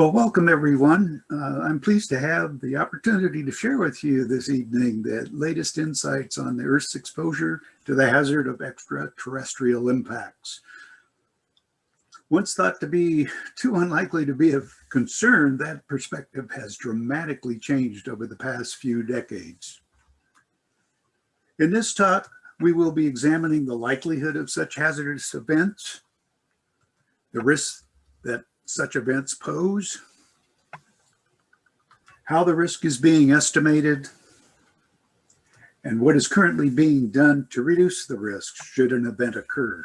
Well, welcome everyone. I'm pleased to have the opportunity to share with you this evening the latest insights on the Earth's exposure to the hazard of extraterrestrial impacts. Once thought to be too unlikely to be of concern, that perspective has dramatically changed over the past few decades. In this talk, we will be examining the likelihood of such hazardous events, the risks that such events pose, how the risk is being estimated, and what is currently being done to reduce the risk should an event occur.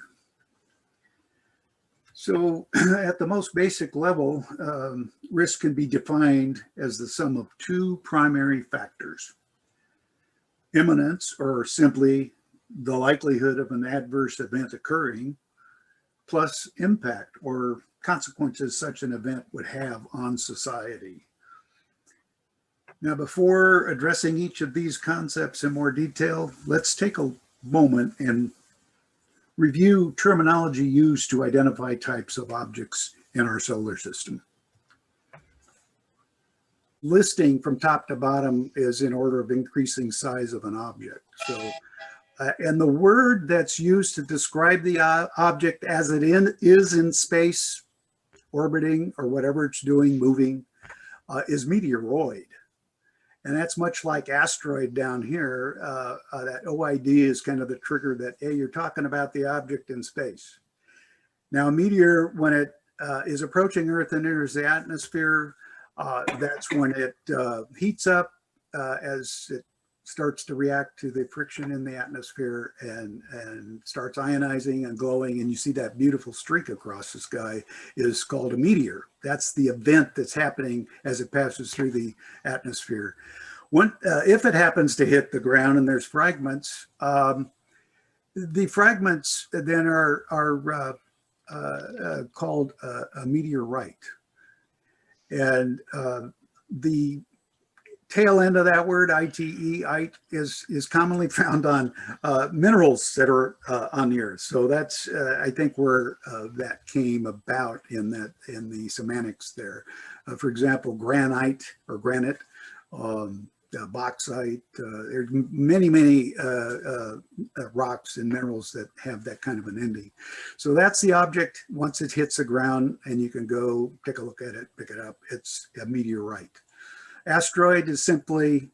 So at the most basic level, risk can be defined as the sum of two primary factors: imminence, or simply the likelihood of an adverse event occurring, plus impact, or consequences such an event would have on society. Now, before addressing each of these concepts in more detail, let's take a moment and review terminology used to identify types of objects in our solar system. Listing from top to bottom is in order of increasing size of an object. And the word that's used to describe the object as it is in space, orbiting, or whatever it's doing, moving, is meteoroid. And that's much like asteroid down here. That OID is kind of the trigger that, hey, you're talking about the object in space. Now, a meteor, when it is approaching Earth and enters the atmosphere, that's when it heats up as it starts to react to the friction in the atmosphere and starts ionizing and glowing, and you see that beautiful streak across the sky is called a meteor. That's the event that's happening as it passes through the atmosphere. If it happens to hit the ground and there's fragments, the fragments then are called a meteorite. And the tail end of that word, ite, is commonly found on minerals that are on the Earth. So that's, I think, where that came about in the semantics there. For example, granite or granite, bauxite. There's many rocks and minerals that have that kind of an ending. So that's the object once it hits the ground, and you can go take a look at it, pick it up. It's a meteorite. Asteroid is simply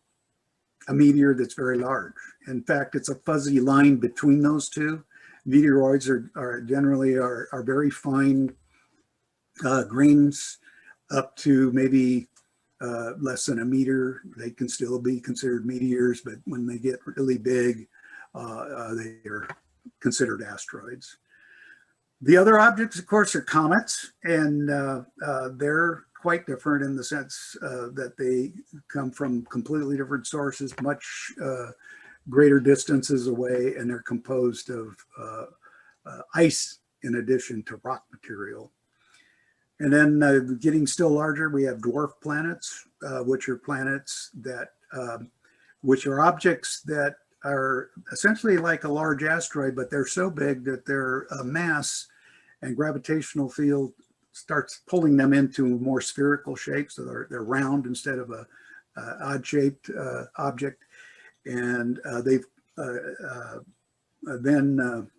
a meteor that's very large. In fact, it's a fuzzy line between those two. Meteoroids are generally very fine grains, up to maybe less than a meter. They can still be considered meteors, but when they get really big, they are considered asteroids. The other objects, of course, are comets, and they're quite different in the sense that they come from completely different sources, much greater distances away, and they're composed of ice in addition to rock material. And then getting still larger, we have dwarf planets, which are planets that, which are objects that are essentially like a large asteroid, but they're so big that their mass and gravitational field starts pulling them into more spherical shapes. So they're round instead of a odd-shaped object. And they've then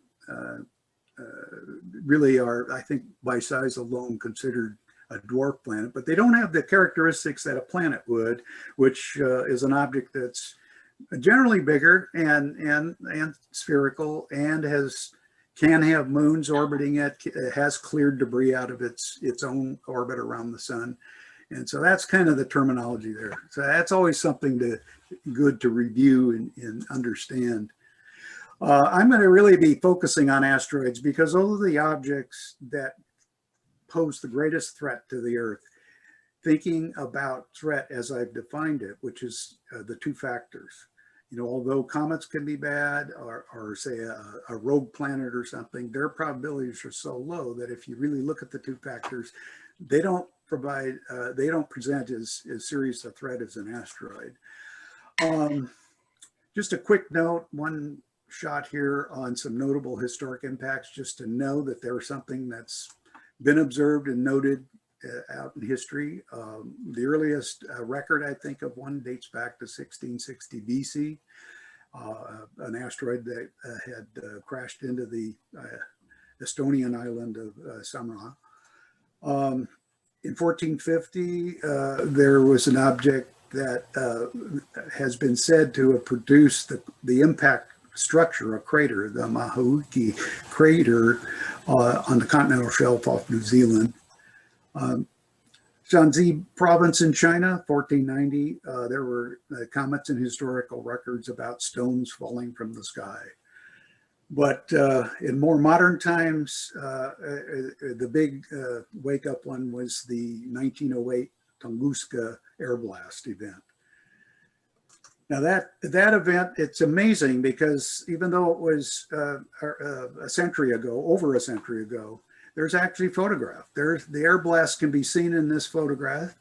really are, I think, by size alone considered a dwarf planet, but they don't have the characteristics that a planet would, which is an object that's generally bigger and spherical, and can have moons orbiting it, has cleared debris out of its own orbit around the sun. And so that's kind of the terminology there. So that's always something good to review and understand. I'm going to really be focusing on asteroids because those are the objects that pose the greatest threat to the Earth. Thinking about threat as I've defined it, which is the two factors. You know, although comets can be bad, or say a rogue planet or something, their probabilities are so low that if you really look at the two factors, they don't present as serious a threat as an asteroid. Just a quick note, one shot here on some notable historic impacts, just to know that there's something that's been observed and noted out in history. The earliest record, I think, of one dates back to 1660 BC. An asteroid that had crashed into the Estonian island of Samra. In 1450, there was an object that has been said to have produced the impact structure, a crater, the Mahuiki crater on the continental shelf off New Zealand. Shanxi province in China, 1490, there were comets and historical records about stones falling from the sky. But in more modern times, the big wake-up one was the 1908 Tunguska air blast event. Now that event, it's amazing because even though it was a century ago, over a century ago, there's actually a photograph. The air blast can be seen in this photograph.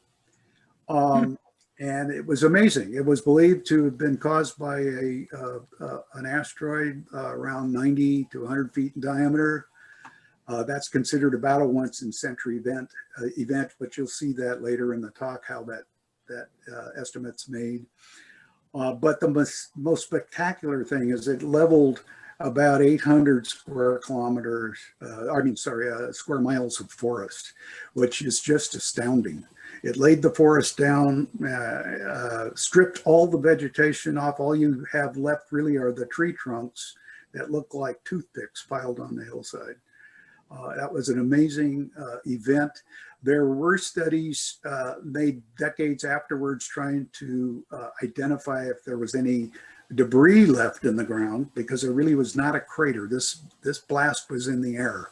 And it was amazing. It was believed to have been caused by an asteroid around 90 to 100 feet in diameter. That's considered about a once in century event, but you'll see that later in the talk, how that estimate's made. But the most spectacular thing is it leveled about 800 square kilometers, square miles of forest, which is just astounding. It laid the forest down, stripped all the vegetation off. All you have left really are the tree trunks that look like toothpicks piled on the hillside. That was an amazing event. There were studies made decades afterwards trying to identify if there was any debris left in the ground, because there really was not a crater. This blast was in the air.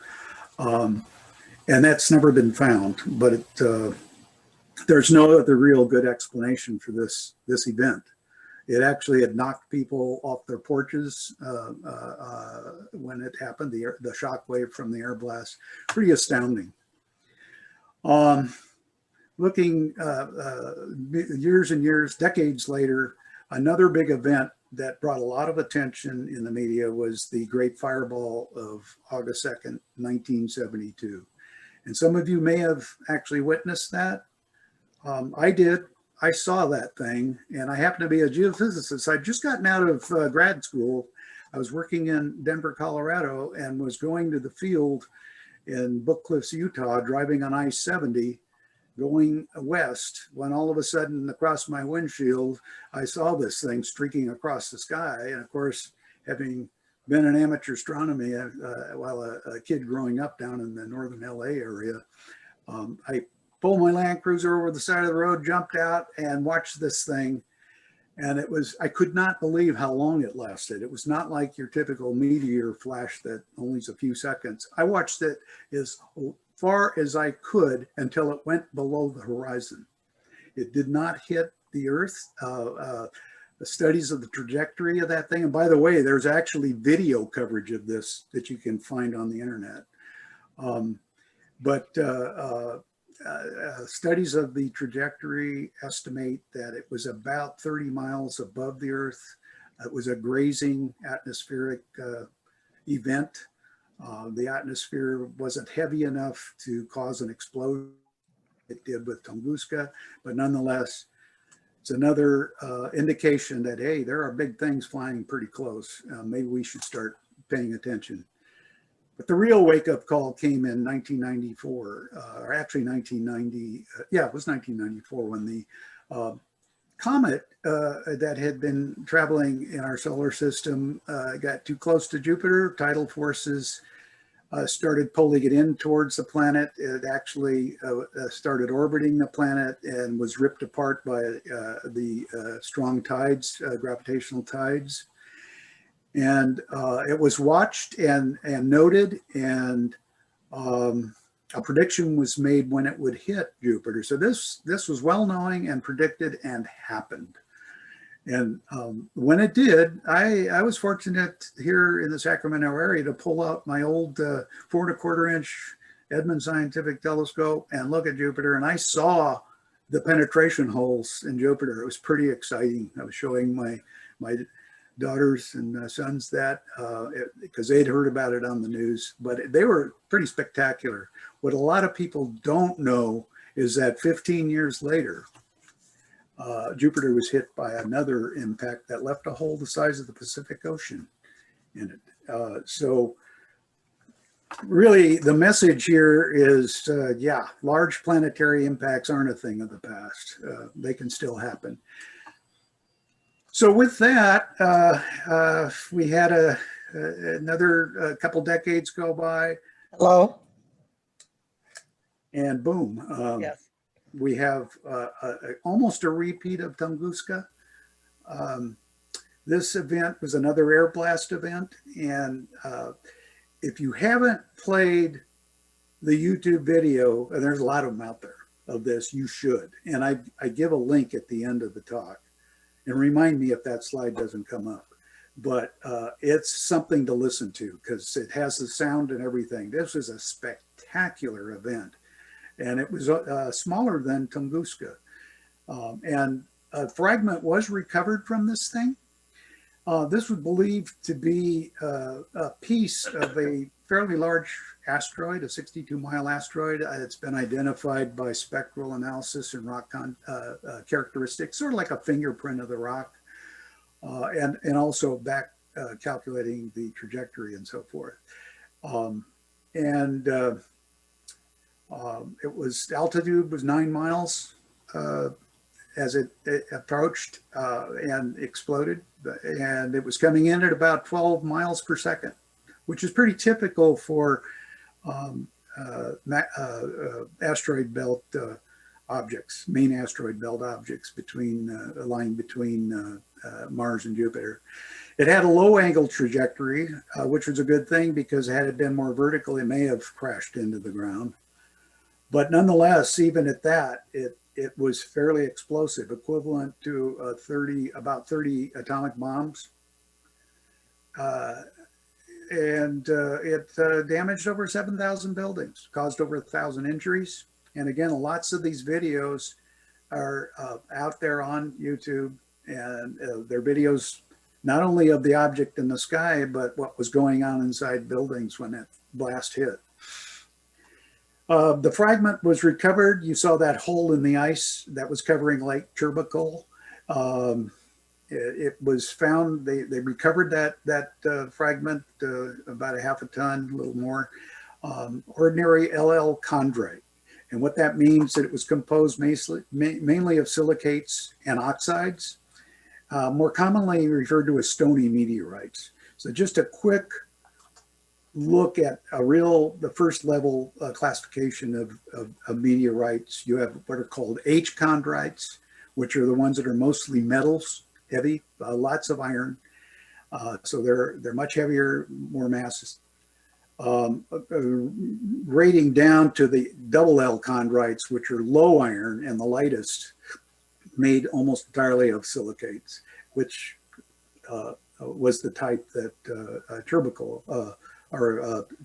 And that's never been found, but there's no other real good explanation for this event. It actually had knocked people off their porches when it happened, the shock wave from the air blast. Pretty astounding. Looking years and years, decades later, another big event that brought a lot of attention in the media was the Great Fireball of August 2nd, 1972. And some of you may have actually witnessed that. I did. I saw that thing, and I happen to be a geophysicist. I'd just gotten out of grad school. I was working in Denver, Colorado, and was going to the field in Book Cliffs, Utah, driving on I-70, going west, when all of a sudden across my windshield, I saw this thing streaking across the sky. And of course, having been an amateur astronomy while a kid growing up down in the northern LA area, I pulled my Land Cruiser over the side of the road, jumped out and watched this thing. And I could not believe how long it lasted. It was not like your typical meteor flash that only is a few seconds. I watched it as far as I could until it went below the horizon. It did not hit the Earth. The studies of the trajectory of that thing, and by the way, there's actually video coverage of this that you can find on the internet. Studies of the trajectory estimate that it was about 30 miles above the Earth. It was a grazing atmospheric event. The atmosphere wasn't heavy enough to cause an explosion. It did with Tunguska, but nonetheless, it's another indication that, hey, there are big things flying pretty close. Maybe we should start paying attention. But the real wake-up call came in 1994, or actually 1990. Yeah, it was 1994 when the comet that had been traveling in our solar system got too close to Jupiter. Tidal forces started pulling it in towards the planet. It actually started orbiting the planet and was ripped apart by the strong tides, gravitational tides. And it was watched and noted, and a prediction was made when it would hit Jupiter. So this was well known and predicted and happened. And when it did, I was fortunate here in the Sacramento area to pull out my old 4¼ Edmund Scientific Telescope and look at Jupiter, and I saw the penetration holes in Jupiter. It was pretty exciting. I was showing my daughters and sons that because they'd heard about it on the news, but they were pretty spectacular. What a lot of people don't know is that 15 years later, Jupiter was hit by another impact that left a hole the size of the Pacific Ocean in it. So really the message here is, yeah, large planetary impacts aren't a thing of the past. They can still happen. So with that, we had another couple decades go by. Hello? And boom, Yes. we have almost a repeat of Tunguska. This event was another air blast event. And if you haven't played the YouTube video, and there's a lot of them out there of this, you should. And I give a link at the end of the talk. And remind me if that slide doesn't come up. But it's something to listen to because it has the sound and everything. This was a spectacular event. And it was smaller than Tunguska. And a fragment was recovered from this thing. This was believed to be a piece of a fairly large asteroid, a 62-mile asteroid. It's been identified by spectral analysis and rock characteristics, sort of like a fingerprint of the rock, and also back calculating the trajectory and so forth. It was, altitude was 9 miles as it approached and exploded, and it was coming in at about 12 miles per second, which is pretty typical for asteroid belt objects, main asteroid belt objects lying between Mars and Jupiter. It had a low angle trajectory, which was a good thing because had it been more vertical, it may have crashed into the ground. But nonetheless, even at that, it was fairly explosive, equivalent to about 30 atomic bombs. And it damaged over 7,000 buildings, caused over 1,000 injuries. And again, lots of these videos are out there on YouTube, and they're videos not only of the object in the sky, but what was going on inside buildings when that blast hit. The fragment was recovered. You saw that hole in the ice that was covering Lake Chelyabinsk. It was found, they recovered that fragment, about a half a ton, a little more, ordinary LL chondrite. And what that means that it was composed mainly of silicates and oxides, more commonly referred to as stony meteorites. So just a quick look at the first level classification of meteorites. You have what are called H chondrites, which are the ones that are mostly metals, heavy, lots of iron. So they're much heavier, more masses. Rating down to the double L chondrites, which are low iron and the lightest, made almost entirely of silicates, which was the type that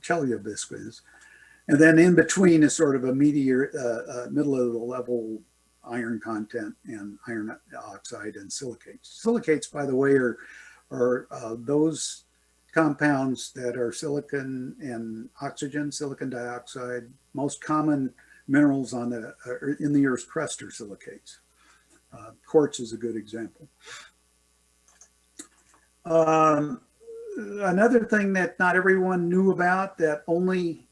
Chelyabinsk is. And then in between is sort of a middle of the level iron content and iron oxide and silicates. Silicates, by the way, are those compounds that are silicon and oxygen, silicon dioxide. Most common minerals in the Earth's crust are silicates. Quartz is a good example. Another thing that not everyone knew about, that only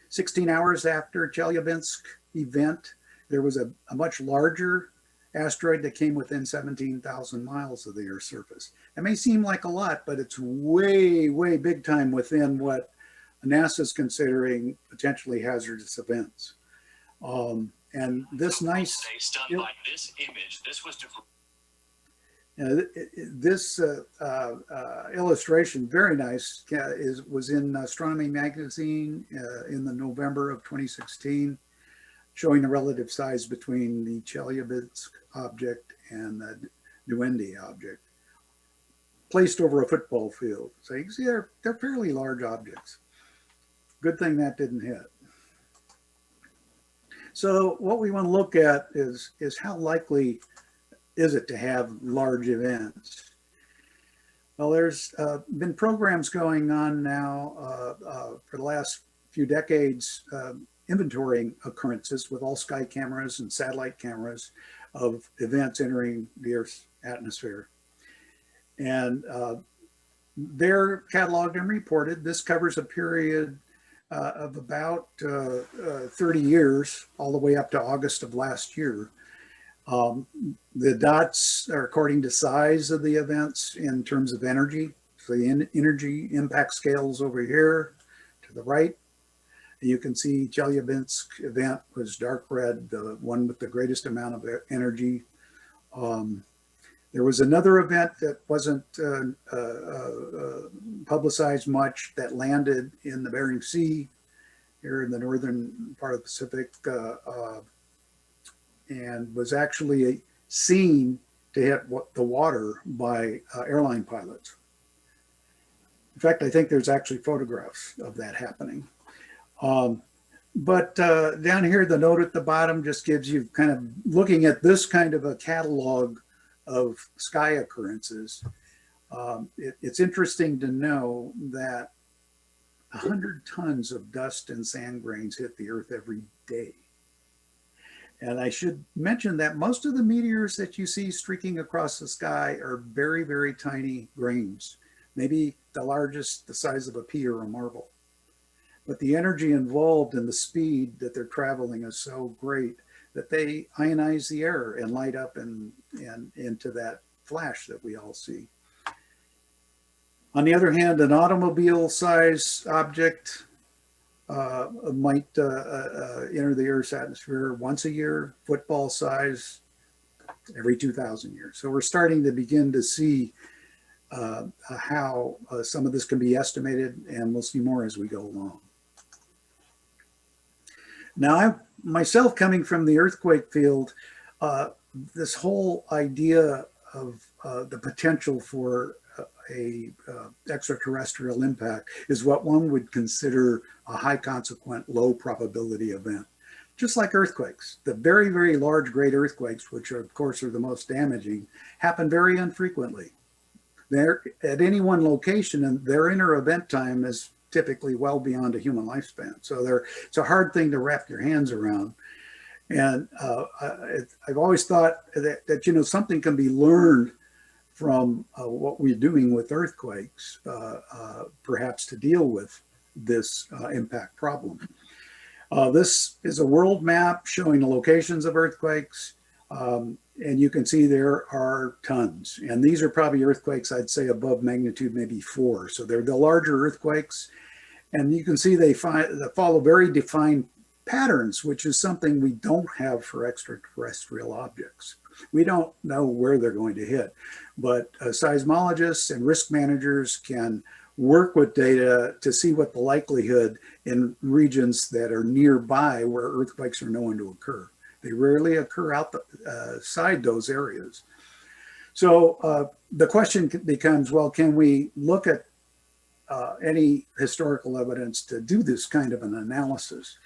16 hours after Chelyabinsk event, there was a much larger asteroid that came within 17,000 miles of the Earth's surface. It may seem like a lot, but it's way, way big time within what NASA is considering potentially hazardous events. And this nice, by this image, this was this illustration, very nice, was in Astronomy magazine in the November of 2016, showing the relative size between the Chelyabinsk object and the Duende object, placed over a football field. So you can see they're fairly large objects. Good thing that didn't hit. So what we want to look at is how likely is it to have large events? Well, there's been programs going on now for the last few decades inventorying occurrences with all sky cameras and satellite cameras of events entering the Earth's atmosphere. And they're cataloged and reported. This covers a period of about 30 years, all the way up to August of last year. The dots are according to size of the events in terms of energy. So the energy impact scales over here to the right. You can see Chelyabinsk event was dark red, the one with the greatest amount of energy. There was another event that wasn't publicized much that landed in the Bering Sea here in the northern part of the Pacific and was actually seen to hit the water by airline pilots. In fact, I think there's actually photographs of that happening. But down here, the note at the bottom just gives you kind of looking at this kind of a catalog of sky occurrences. It's interesting to know that 100 tons of dust and sand grains hit the Earth every day. And I should mention that most of the meteors that you see streaking across the sky are very, very tiny grains, maybe the largest the size of a pea or a marble. But the energy involved in the speed that they're traveling is so great that they ionize the air and light up and into that flash that we all see. On the other hand, an automobile-size object might enter the Earth's atmosphere once a year, football size every 2,000 years. So we're starting to begin to see how some of this can be estimated, and we'll see more as we go along. Now, I myself, coming from the earthquake field, this whole idea of the potential for a extraterrestrial impact is what one would consider a high consequent, low probability event. Just like earthquakes, the very, very large great earthquakes, which are, of course are the most damaging, happen very infrequently. They're at any one location, and their inner event time is typically well beyond a human lifespan. So it's a hard thing to wrap your hands around. And I've always thought that you know, something can be learned from what we're doing with earthquakes, perhaps to deal with this impact problem. This is a world map showing the locations of earthquakes. And you can see there are tons. And these are probably earthquakes, I'd say, above magnitude maybe 4. So they're the larger earthquakes. And you can see they follow very defined patterns, which is something we don't have for extraterrestrial objects. We don't know where they're going to hit. But seismologists and risk managers can work with data to see what the likelihood in regions that are nearby where earthquakes are known to occur. They rarely occur outside those areas. So the question becomes, well, can we look at any historical evidence to do this kind of an analysis?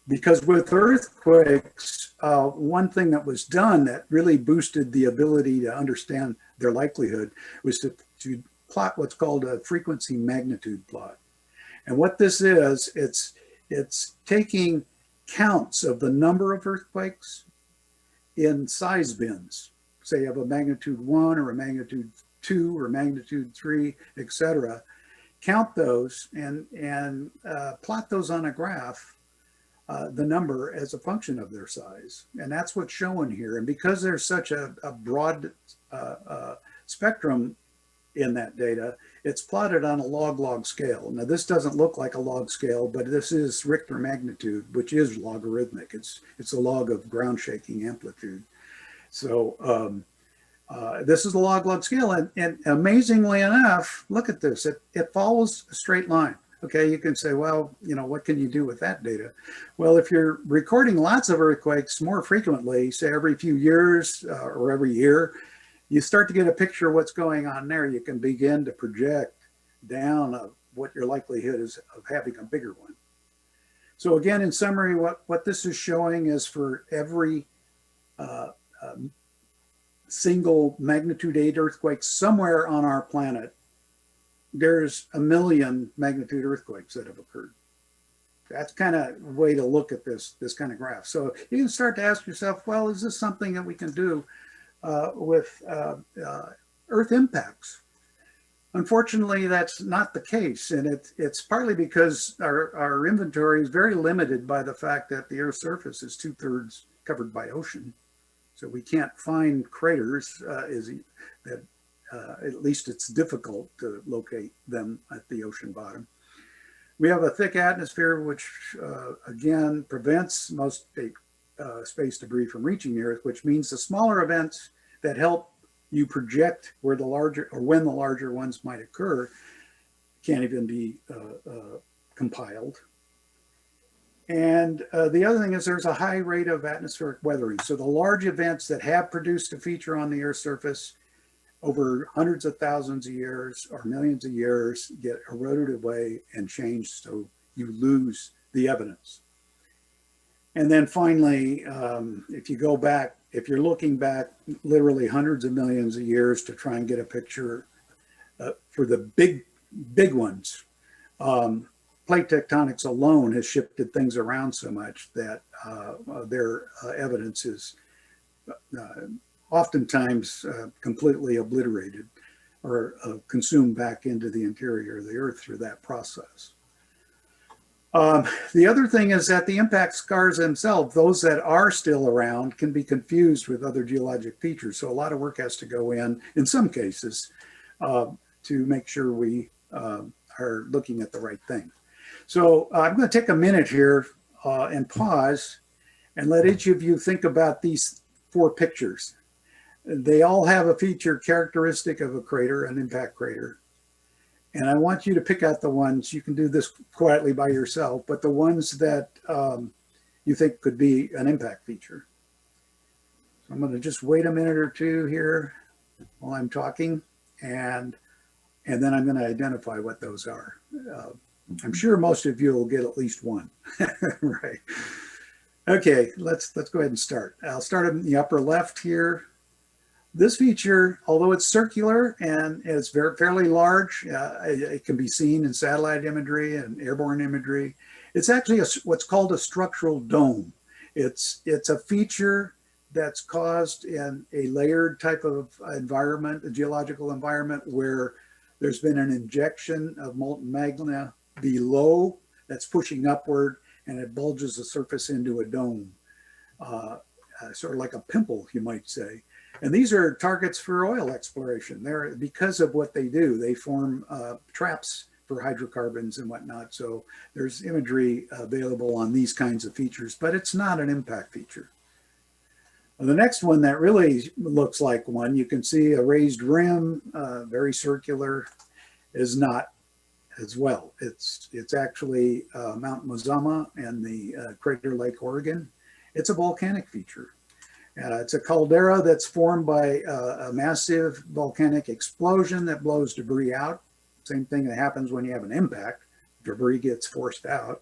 Because with earthquakes, one thing that was done that really boosted the ability to understand their likelihood was to plot what's called a frequency magnitude plot. And what this is, it's taking counts of the number of earthquakes in size bins, say of a magnitude 1 or a magnitude 2 or magnitude 3, etc. Count those and plot those on a graph, the number as a function of their size. And that's what's shown here. And because there's such a broad spectrum in that data, it's plotted on a log-log scale. Now, this doesn't look like a log scale, but this is Richter magnitude, which is logarithmic. It's a log of ground shaking amplitude. So this is a log-log scale, and amazingly enough, look at this. It follows a straight line. Okay, you can say, well, you know, what can you do with that data? Well, if you're recording lots of earthquakes more frequently, say every few years or every year, you start to get a picture of what's going on there. You can begin to project down what your likelihood is of having a bigger one. So again, in summary, what this is showing is for every single magnitude 8 earthquake somewhere on our planet, there's 1 million magnitude earthquakes that have occurred. That's kind of way to look at this kind of graph. So you can start to ask yourself, well, is this something that we can do with Earth impacts? Unfortunately, that's not the case, and it's partly because our inventory is very limited by the fact that the Earth's surface is 2/3 covered by ocean. So we can't find craters, at least it's difficult to locate them at the ocean bottom. We have a thick atmosphere, which again prevents most space debris from reaching the Earth, which means the smaller events that help you project where the larger or when the larger ones might occur can't even be compiled. And the other thing is there's a high rate of atmospheric weathering. So the large events that have produced a feature on the Earth's surface over hundreds of thousands of years or millions of years get eroded away and changed, so you lose the evidence. And then finally, if you go back, if you're looking back literally hundreds of millions of years to try and get a picture for the big ones, plate tectonics alone has shifted things around so much that their evidence is oftentimes completely obliterated or consumed back into the interior of the Earth through that process. The other thing is that the impact scars themselves, those that are still around, can be confused with other geologic features. So a lot of work has to go in some cases, to make sure we are looking at the right thing. So I'm going to take a minute here and pause and let each of you think about these 4 pictures. They all have a feature characteristic of a crater, an impact crater. And I want you to pick out the ones, you can do this quietly by yourself, but the ones that you think could be an impact feature. So I'm going to just wait a minute or two here while I'm talking, and then I'm going to identify what those are. I'm sure most of you will get at least one, right? Okay, let's go ahead and start. I'll start in the upper left here. This feature, although it's circular and it's fairly large, it can be seen in satellite imagery and airborne imagery. It's actually what's called a structural dome. It's a feature that's caused in a layered type of environment, a geological environment, where there's been an injection of molten magma below that's pushing upward, and it bulges the surface into a dome, sort of like a pimple, you might say. And these are targets for oil exploration. They're, because of what they do, they form traps for hydrocarbons and whatnot. So there's imagery available on these kinds of features, but it's not an impact feature. The next one that really looks like one, you can see a raised rim, very circular, is not as well. It's actually Mount Mazama and the Crater Lake, Oregon. It's a volcanic feature. It's a caldera that's formed by a massive volcanic explosion that blows debris out. Same thing that happens when you have an impact, debris gets forced out.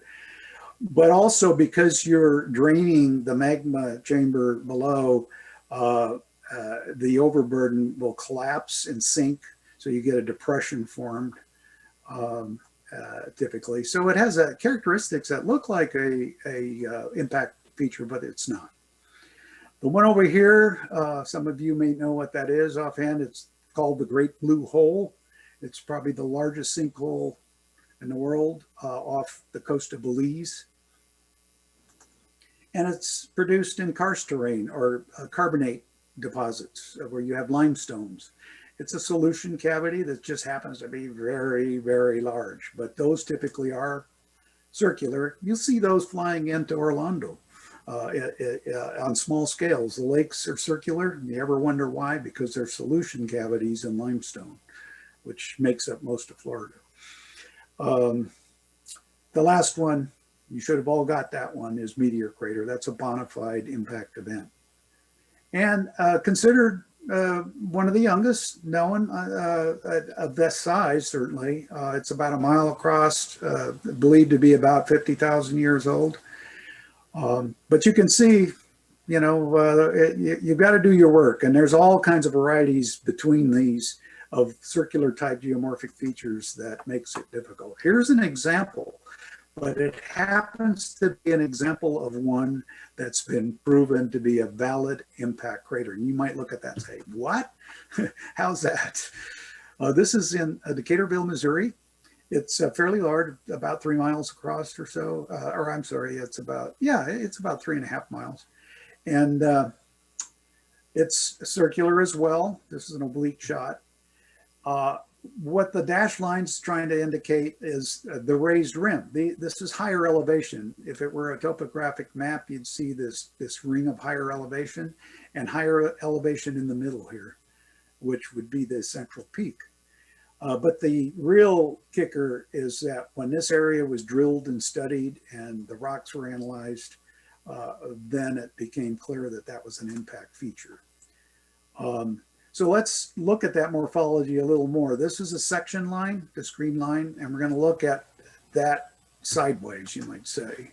But also because you're draining the magma chamber below, the overburden will collapse and sink, so you get a depression formed typically. So it has characteristics that look like a impact feature, but it's not. The one over here, some of you may know what that is offhand. It's called the Great Blue Hole. It's probably the largest sinkhole in the world off the coast of Belize. And it's produced in karst terrain or carbonate deposits where you have limestones. It's a solution cavity that just happens to be very, very large, but those typically are circular. You'll see those flying into Orlando. On small scales. The lakes are circular. You ever wonder why? Because they're solution cavities in limestone, which makes up most of Florida. The last one, you should have all got that one, is meteor crater. That's a bona fide impact event. And considered one of the youngest known of this size, certainly. It's about a mile across, believed to be about 50,000 years old. But you can see, you know, you've got to do your work, and there's all kinds of varieties between these of circular type geomorphic features that makes it difficult. Here's an example but it happens to be an example of one that's been proven to be a valid impact crater. And you might look at that and say, what? How's that? This is in Decaturville, Missouri. It's fairly large, about 3 miles across or so. Or I'm sorry, it's about 3.5 miles. And it's circular as well. This is an oblique shot. What the dashed line's trying to indicate is the raised rim. This is higher elevation. If it were a topographic map, you'd see this ring of higher elevation and higher elevation in the middle here, which would be the central peak. But the real kicker is that when this area was drilled and studied and the rocks were analyzed, then it became clear that that was an impact feature. So let's look at that morphology a little more. This is a section line, this green line, and we're going to look at that sideways, you might say,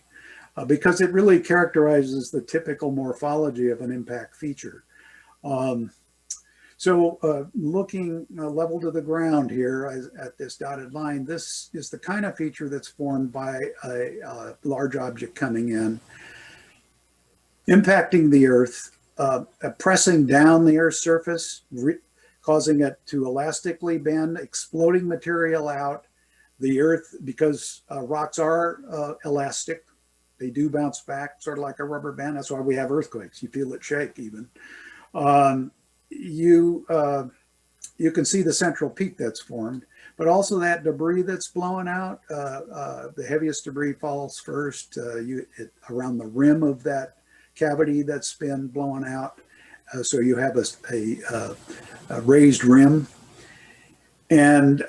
because it really characterizes the typical morphology of an impact feature. Looking level to the ground here at this dotted line, this is the kind of feature that's formed by a large object coming in, impacting the Earth, pressing down the Earth's surface, causing it to elastically bend, exploding material out. The Earth, because rocks are elastic, they do bounce back, sort of like a rubber band. That's why we have earthquakes. You feel it shake even. You can see the central peak that's formed, but also that debris that's blowing out. The heaviest debris falls first around the rim of that cavity that's been blown out. So you have a raised rim. And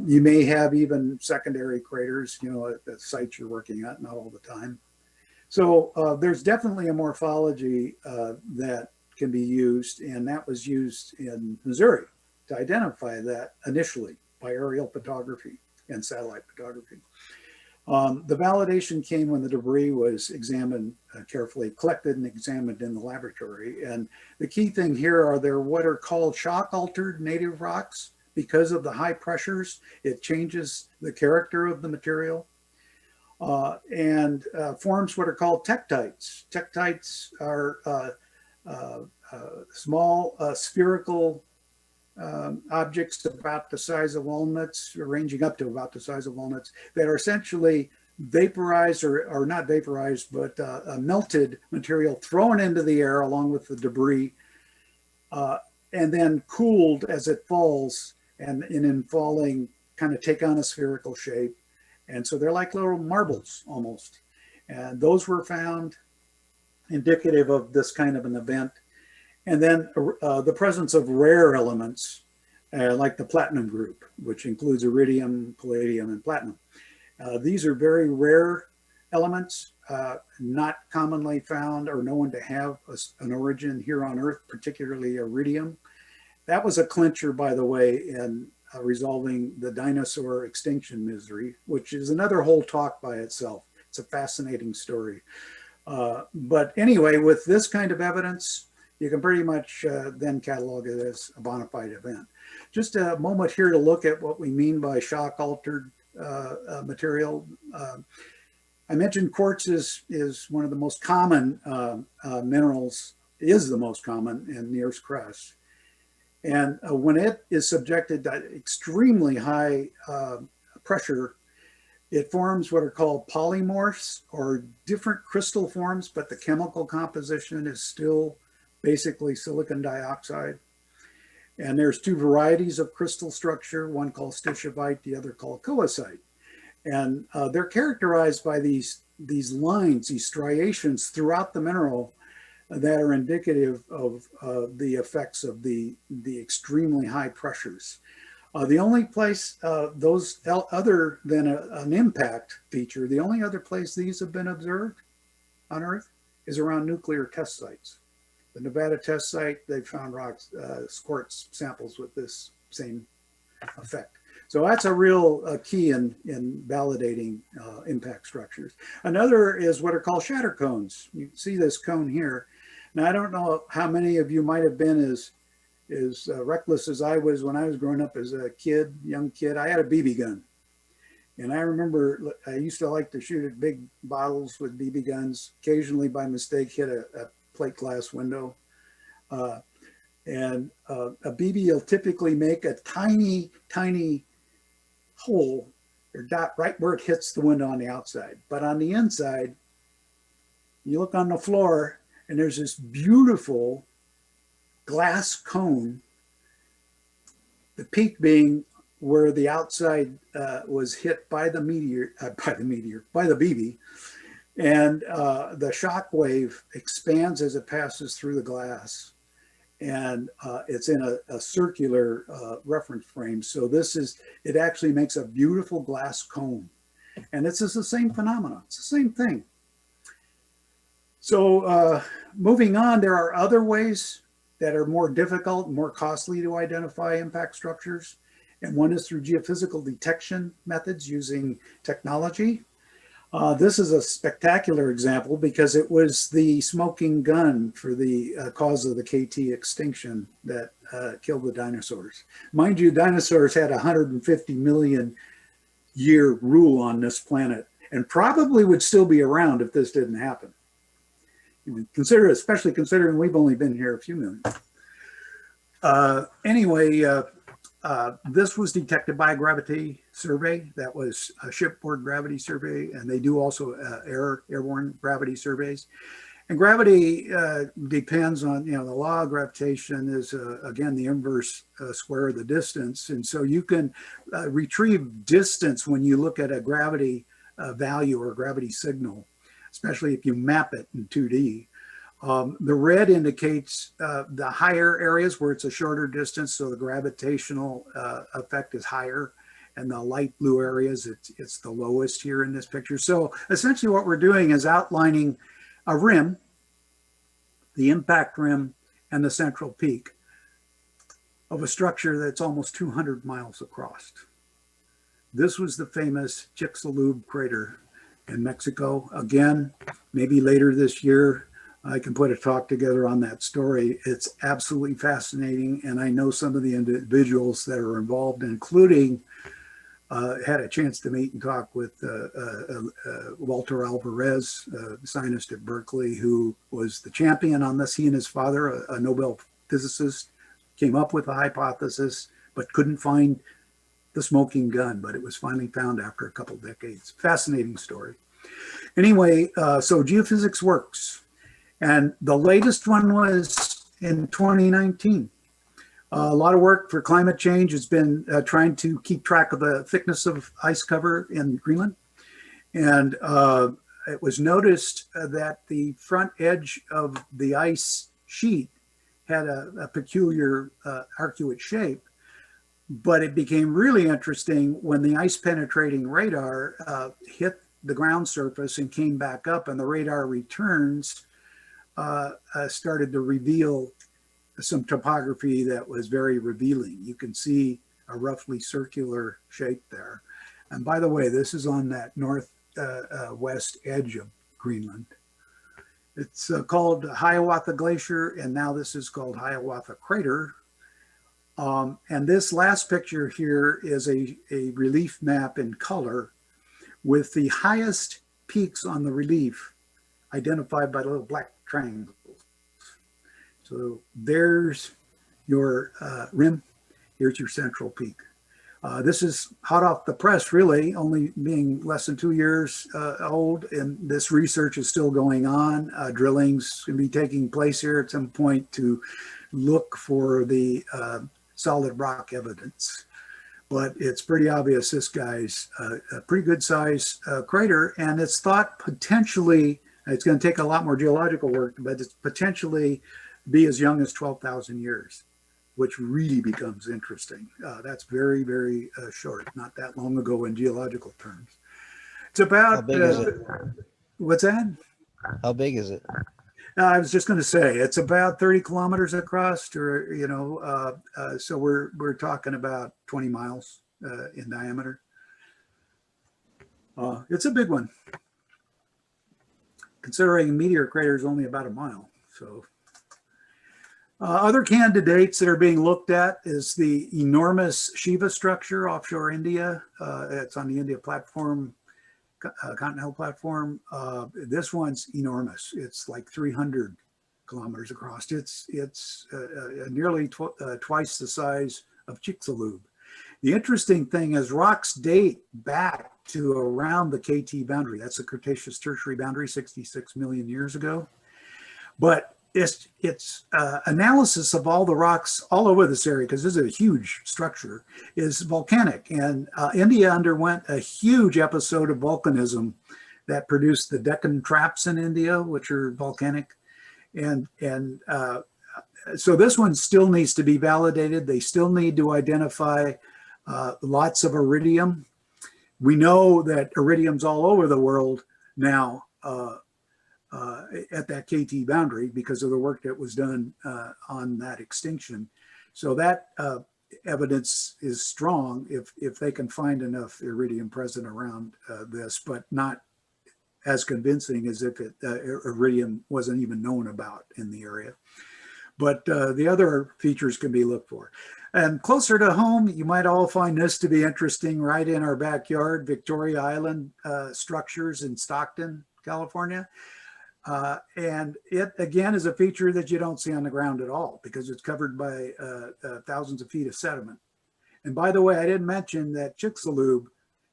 you may have even secondary craters, at the sites you're working at, not all the time. So there's definitely a morphology that can be used, and that was used in Missouri to identify that initially by aerial photography and satellite photography. The validation came when the debris was examined carefully, collected and examined in the laboratory. And the key thing here are they're what are called shock-altered native rocks. Because of the high pressures, it changes the character of the material and forms what are called tektites. Tektites are small spherical objects about the size of walnuts, ranging up to about the size of walnuts, that are essentially vaporized or not vaporized, but melted material thrown into the air along with the debris and then cooled as it falls, and in falling kind of take on a spherical shape. And so they're like little marbles almost. And those were found indicative of this kind of an event. And then the presence of rare elements like the platinum group, which includes iridium, palladium, and platinum. These are very rare elements, not commonly found or known to have an origin here on Earth, particularly iridium. That was a clincher, by the way, in resolving the dinosaur extinction mystery, which is another whole talk by itself. It's a fascinating story. But anyway, with this kind of evidence, you can pretty much then catalog it as a bona fide event. Just a moment here to look at what we mean by shock-altered material. I mentioned quartz is one of the most common minerals, is the most common in the Earth's crust. And when it is subjected to extremely high pressure, it forms what are called polymorphs, or different crystal forms, but the chemical composition is still basically silicon dioxide. And there's two varieties of crystal structure, one called stishovite, the other called coesite. And they're characterized by these lines, these striations throughout the mineral that are indicative of the effects of the extremely high pressures. The only place those other than an impact feature, the only other place these have been observed on Earth is around nuclear test sites. The Nevada test site, they found rocks, quartz samples with this same effect. So that's a real key in validating impact structures. Another is what are called shatter cones. You see this cone here. Now, I don't know how many of you might have been as reckless as I was when I was growing up as a kid, young kid. I had a BB gun. And I remember I used to like to shoot at big bottles with BB guns, occasionally by mistake hit a plate glass window. Uh, and a BB will typically make a tiny, tiny hole or dot right where it hits the window on the outside. But on the inside, you look on the floor and there's this beautiful glass cone, the peak being where the outside was hit by the BB, and the shock wave expands as it passes through the glass, and it's in a circular reference frame. So it actually makes a beautiful glass cone, and it's just the same phenomenon. It's the same thing. So moving on, there are other ways that are more difficult, more costly to identify impact structures. And one is through geophysical detection methods using technology. This is a spectacular example because it was the smoking gun for the cause of the KT extinction that killed the dinosaurs. Mind you, dinosaurs had 150 million year rule on this planet and probably would still be around if this didn't happen. Especially considering we've only been here a few million. Anyway, this was detected by a gravity survey. That was a shipboard gravity survey, and they do also airborne gravity surveys. And gravity depends on, the law of gravitation is, again, the inverse square of the distance. And so you can retrieve distance when you look at a gravity value or a gravity signal, especially if you map it in 2D. The red indicates the higher areas where it's a shorter distance, so the gravitational effect is higher, and the light blue areas, it's the lowest here in this picture. So essentially what we're doing is outlining a rim, the impact rim, and the central peak of a structure that's almost 200 miles across. This was the famous Chicxulub crater in Mexico. Again, maybe later this year, I can put a talk together on that story. It's absolutely fascinating. And I know some of the individuals that are involved, including had a chance to meet and talk with Walter Alvarez, a scientist at Berkeley, who was the champion on this. He and his father, a Nobel physicist, came up with a hypothesis, but couldn't find the smoking gun, but it was finally found after a couple decades. Fascinating story. Anyway, so geophysics works. And the latest one was in 2019. A lot of work for climate change has been trying to keep track of the thickness of ice cover in Greenland. And it was noticed that the front edge of the ice sheet had a peculiar arcuate shape. But it became really interesting when the ice penetrating radar hit the ground surface and came back up, and the radar returns started to reveal some topography that was very revealing. You can see a roughly circular shape there. And by the way, this is on that northwest edge of Greenland. It's called Hiawatha Glacier, and now this is called Hiawatha Crater. And this last picture here is a relief map in color with the highest peaks on the relief identified by little black triangles. So there's your rim, here's your central peak. This is hot off the press, really, only being less than 2 years old, and this research is still going on. Drilling's going to be taking place here at some point to look for the solid rock evidence. But it's pretty obvious this guy's a pretty good size crater, and it's thought potentially, it's going to take a lot more geological work, but it's potentially be as young as 12,000 years, which really becomes interesting. That's very, very short, not that long ago in geological terms. It's about, how big is it? What's that? How big is it? I was just going to say it's about 30 kilometers across, or so we're talking about 20 miles in diameter. It's a big one, considering a meteor crater is only about a mile. So Other candidates that are being looked at is the enormous Shiva structure offshore India. It's on the India platform, continental platform. This one's enormous. It's like 300 kilometers across. It's nearly twice the size of Chicxulub. The interesting thing is rocks date back to around the KT boundary. That's the Cretaceous Tertiary boundary, 66 million years ago. But its analysis of all the rocks all over this area, because this is a huge structure, is volcanic. And India underwent a huge episode of volcanism that produced the Deccan Traps in India, which are volcanic. And so this one still needs to be validated. They still need to identify lots of iridium. We know that iridium's all over the world now at that KT boundary because of the work that was done on that extinction. So that evidence is strong if they can find enough iridium present around this, but not as convincing as if iridium wasn't even known about in the area. But the other features can be looked for. And closer to home, you might all find this to be interesting right in our backyard, Victoria Island structures in Stockton, California. And it, again, is a feature that you don't see on the ground at all because it's covered by thousands of feet of sediment. And by the way, I didn't mention that Chicxulub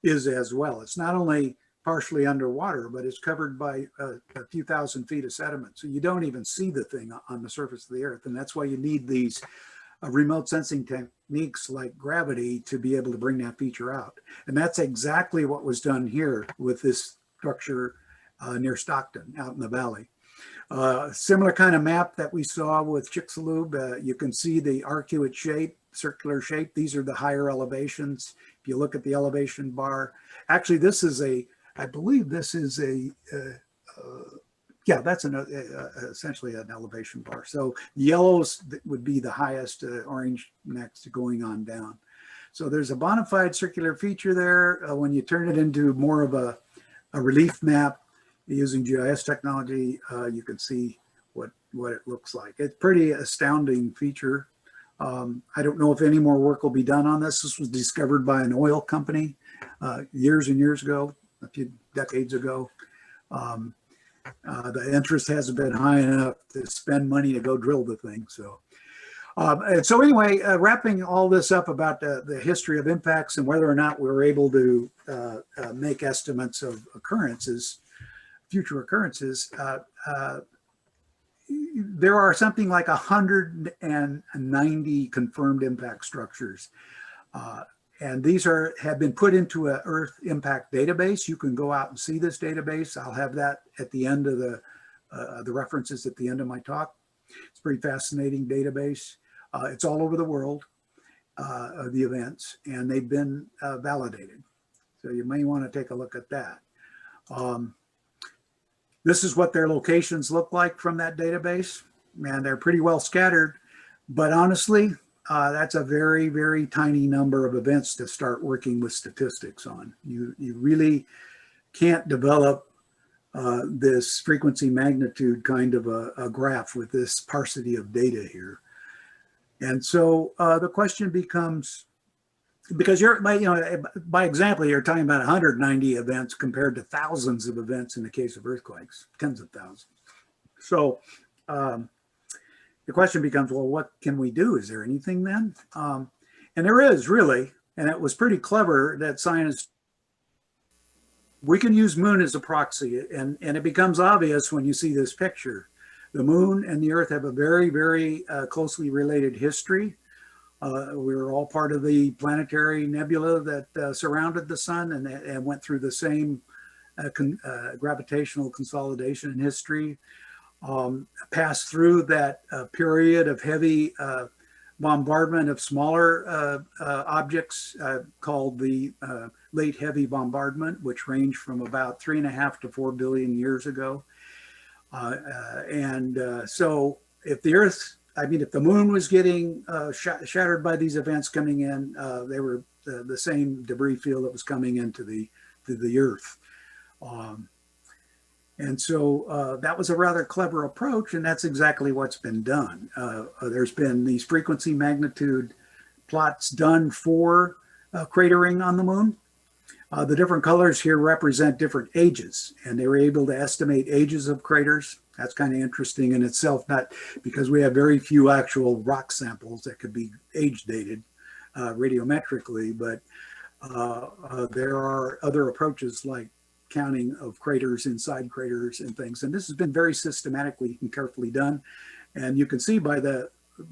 is as well. It's not only partially underwater, but it's covered by a few thousand feet of sediment. So you don't even see the thing on the surface of the earth. And that's why you need these remote sensing techniques like gravity to be able to bring that feature out. And that's exactly what was done here with this structure near Stockton out in the valley. Similar kind of map that we saw with Chicxulub. You can see the arcuate shape, circular shape. These are the higher elevations. If you look at the elevation bar, actually this is I believe this is yeah, that's essentially an elevation bar. So yellows would be the highest, orange next, going on down. So there's a bona fide circular feature there. When you turn it into more of a relief map using GIS technology, you can see what it looks like. It's pretty astounding feature. I don't know if any more work will be done on this. This was discovered by an oil company years and years ago, a few decades ago. The interest hasn't been high enough to spend money to go drill the thing. So, and so anyway, wrapping all this up about the history of impacts and whether or not we were able to make estimates of occurrences, future occurrences, there are something like 190 confirmed impact structures. And these have been put into an Earth impact database. You can go out and see this database. I'll have that at the end of the references at the end of my talk. It's a pretty fascinating database. It's all over the world, the events, and they've been validated. So you may want to take a look at that. This is what their locations look like from that database. Man, they're pretty well scattered, but honestly, that's a very, very tiny number of events to start working with statistics on. You really can't develop this frequency magnitude kind of a graph with this sparsity of data here. And so the question becomes, because by example, you're talking about 190 events compared to thousands of events in the case of earthquakes, tens of thousands. So the question becomes, well, what can we do? Is there anything then? And there is really, and it was pretty clever that scientists, we can use moon as a proxy, and it becomes obvious when you see this picture. The moon and the earth have a very, very closely related history. We were all part of the planetary nebula that surrounded the sun and went through the same gravitational consolidation in history. Passed through that period of heavy bombardment of smaller objects called the late heavy bombardment, which ranged from about 3.5 to 4 billion years ago. So if the Earth, if the moon was getting shattered by these events coming in, they were the same debris field that was coming into the Earth. And so that was a rather clever approach, and that's exactly what's been done. There's been these frequency magnitude plots done for cratering on the moon. The different colors here represent different ages, and they were able to estimate ages of craters. That's kind of interesting in itself, not because we have very few actual rock samples that could be age dated radiometrically, but there are other approaches like counting of craters inside craters and things. And this has been very systematically and carefully done. And you can see by the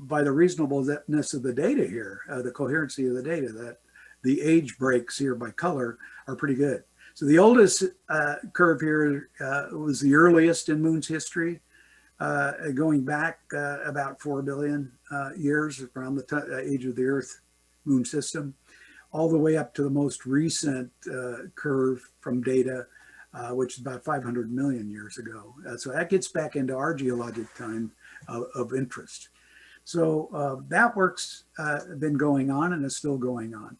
reasonableness of the data here, the coherency of the data, that the age breaks here by color are pretty good. So the oldest curve here was the earliest in Moon's history, going back about 4 billion years around the age of the Earth Moon system, all the way up to the most recent curve from data, which is about 500 million years ago. So that gets back into our geologic time of interest. So that work's been going on and is still going on.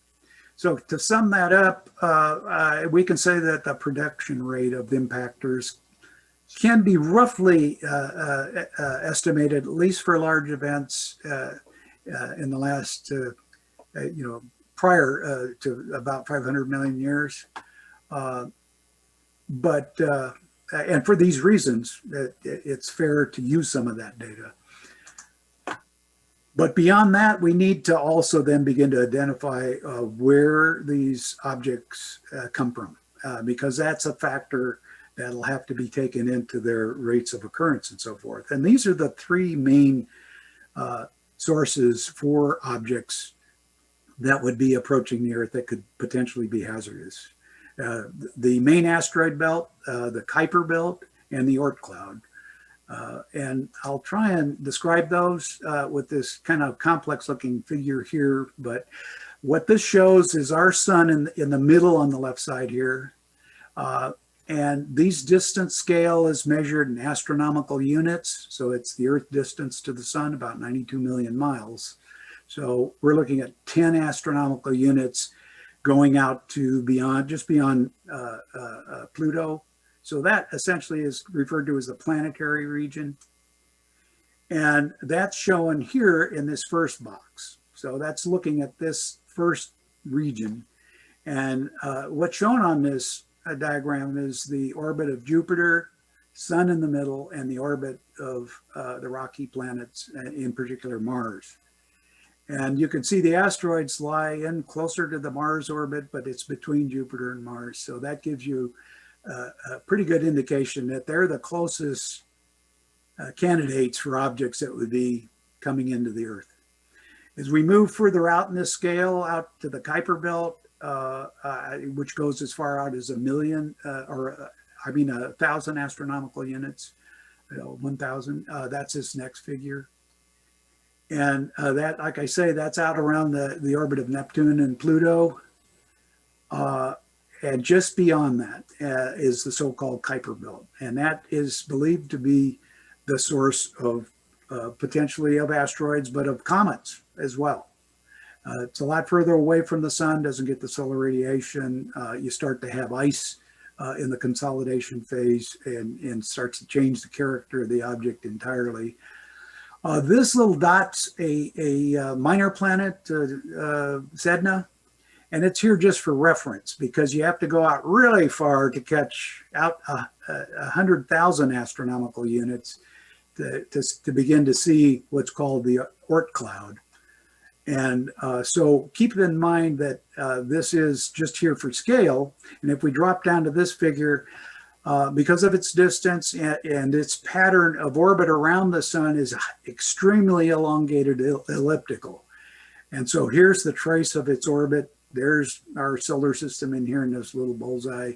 So to sum that up, we can say that the production rate of impactors can be roughly estimated, at least for large events, in the last, prior to about 500 million years. And for these reasons, it's fair to use some of that data. But beyond that, we need to also then begin to identify where these objects come from, because that's a factor that'll have to be taken into their rates of occurrence and so forth. And these are the three main sources for objects that would be approaching the Earth that could potentially be hazardous. The main asteroid belt, the Kuiper belt, and the Oort cloud. And I'll try and describe those with this kind of complex looking figure here. But what this shows is our sun in the middle on the left side here. And these distance scale is measured in astronomical units. So it's the Earth distance to the sun, about 92 million miles. So we're looking at 10 astronomical units going out to just beyond Pluto. So that essentially is referred to as the planetary region. And that's shown here in this first box. So that's looking at this first region. And what's shown on this diagram is the orbit of Jupiter, sun in the middle, and the orbit of the rocky planets, in particular Mars. And you can see the asteroids lie in closer to the Mars orbit, but it's between Jupiter and Mars. So that gives you a pretty good indication that they're the closest candidates for objects that would be coming into the Earth. As we move further out in this scale, out to the Kuiper belt, which goes as far out as 1,000 astronomical units, 1,000, that's this next figure. And that, like I say, that's out around the orbit of Neptune and Pluto. And just beyond that is the so-called Kuiper belt. And that is believed to be the source of potentially of asteroids, but of comets as well. It's a lot further away from the sun, doesn't get the solar radiation. You start to have ice in the consolidation phase and starts to change the character of the object entirely. This little dot's a minor planet, Sedna. And it's here just for reference because you have to go out really far to catch out 100,000 astronomical units to begin to see what's called the Oort cloud. And so keep in mind that this is just here for scale. And if we drop down to this figure, because of its distance and its pattern of orbit around the sun is extremely elongated elliptical. And so here's the trace of its orbit. There's our solar system in here in this little bullseye.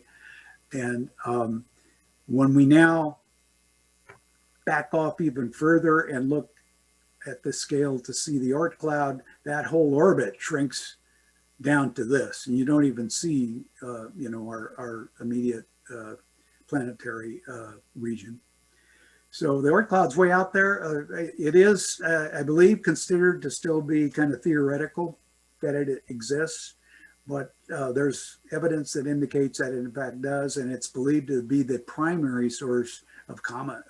And when we now back off even further and look at the scale to see the Oort cloud, that whole orbit shrinks down to this. And you don't even see, our immediate planetary region. So the Oort cloud's way out there. It is, I believe, considered to still be kind of theoretical that it exists. but there's evidence that indicates that it in fact does, and it's believed to be the primary source of comet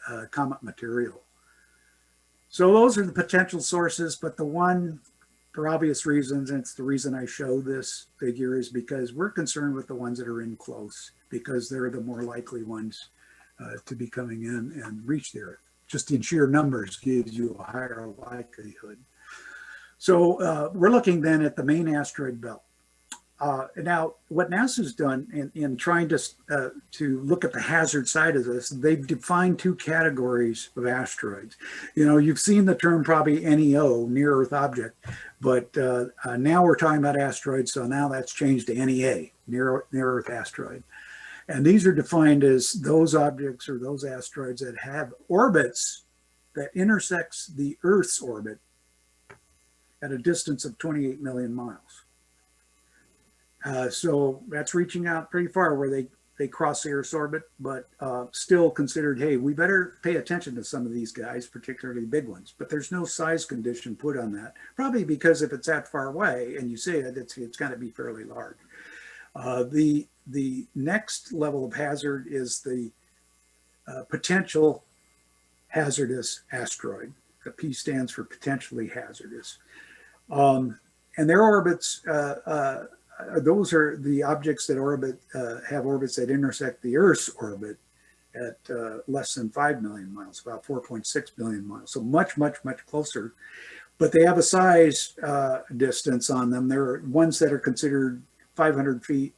material. So those are the potential sources, but the one, for obvious reasons, and it's the reason I show this figure, is because we're concerned with the ones that are in close, because they're the more likely ones to be coming in and reach the Earth. Just in sheer numbers gives you a higher likelihood. So we're looking then at the main asteroid belt. Now, what NASA's done in trying to look at the hazard side of this, they've defined two categories of asteroids. You know, you've seen the term probably NEO, near Earth object, but now we're talking about asteroids, so now that's changed to NEA, near Earth asteroid. And these are defined as those objects or those asteroids that have orbits that intersects the Earth's orbit at a distance of 28 million miles. So that's reaching out pretty far where they cross the Earth's orbit, but still considered, hey, we better pay attention to some of these guys, particularly big ones. But there's no size condition put on that, probably because if it's that far away and you see it, it's got to be fairly large. The next level of hazard is the potential hazardous asteroid. The P stands for potentially hazardous. And their orbits, those are the objects that orbit, have orbits that intersect the Earth's orbit at less than 5 million miles, about 4.6 billion miles. So much, much, much closer. But they have a size distance on them. There are ones that are considered 500 feet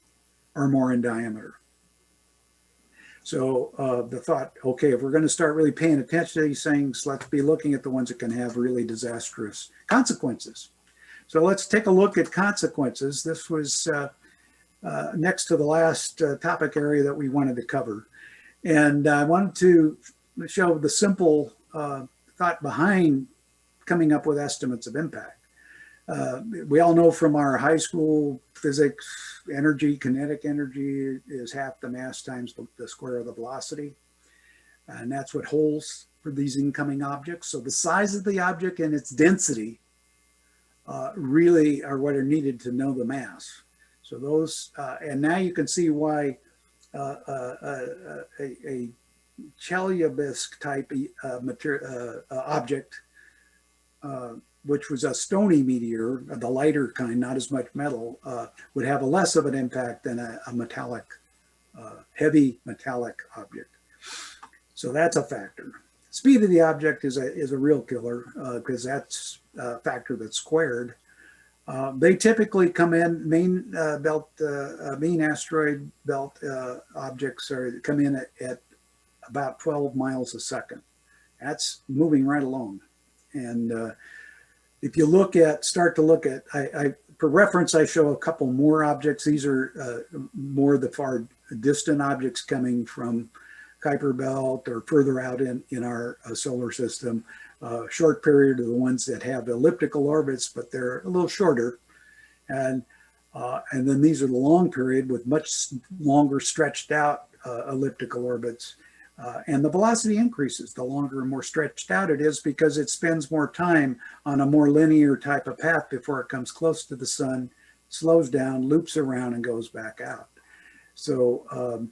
or more in diameter. So the thought, okay, if we're going to start really paying attention to these things, let's be looking at the ones that can have really disastrous consequences. So let's take a look at consequences. This was next to the last topic area that we wanted to cover. And I wanted to show the simple thought behind coming up with estimates of impact. We all know from our high school physics, kinetic energy is half the mass times the square of the velocity. And that's what holds for these incoming objects. So the size of the object and its density really are what are needed to know the mass. So those, and now you can see why a Chelyabinsk type object, which was a stony meteor, the lighter kind, not as much metal, would have a less of an impact than a metallic, heavy metallic object. So that's a factor. Speed of the object is a real killer because that's a factor that's squared. They typically come in, main asteroid belt objects come in at about 12 miles a second. That's moving right along. And if you start to look at, for reference, I show a couple more objects. These are more the far distant objects coming from Kuiper Belt or further out in our solar system. Short period are the ones that have elliptical orbits, but they're a little shorter. And then these are the long period with much longer stretched out elliptical orbits. And the velocity increases the longer and more stretched out it is because it spends more time on a more linear type of path before it comes close to the sun, slows down, loops around, and goes back out. So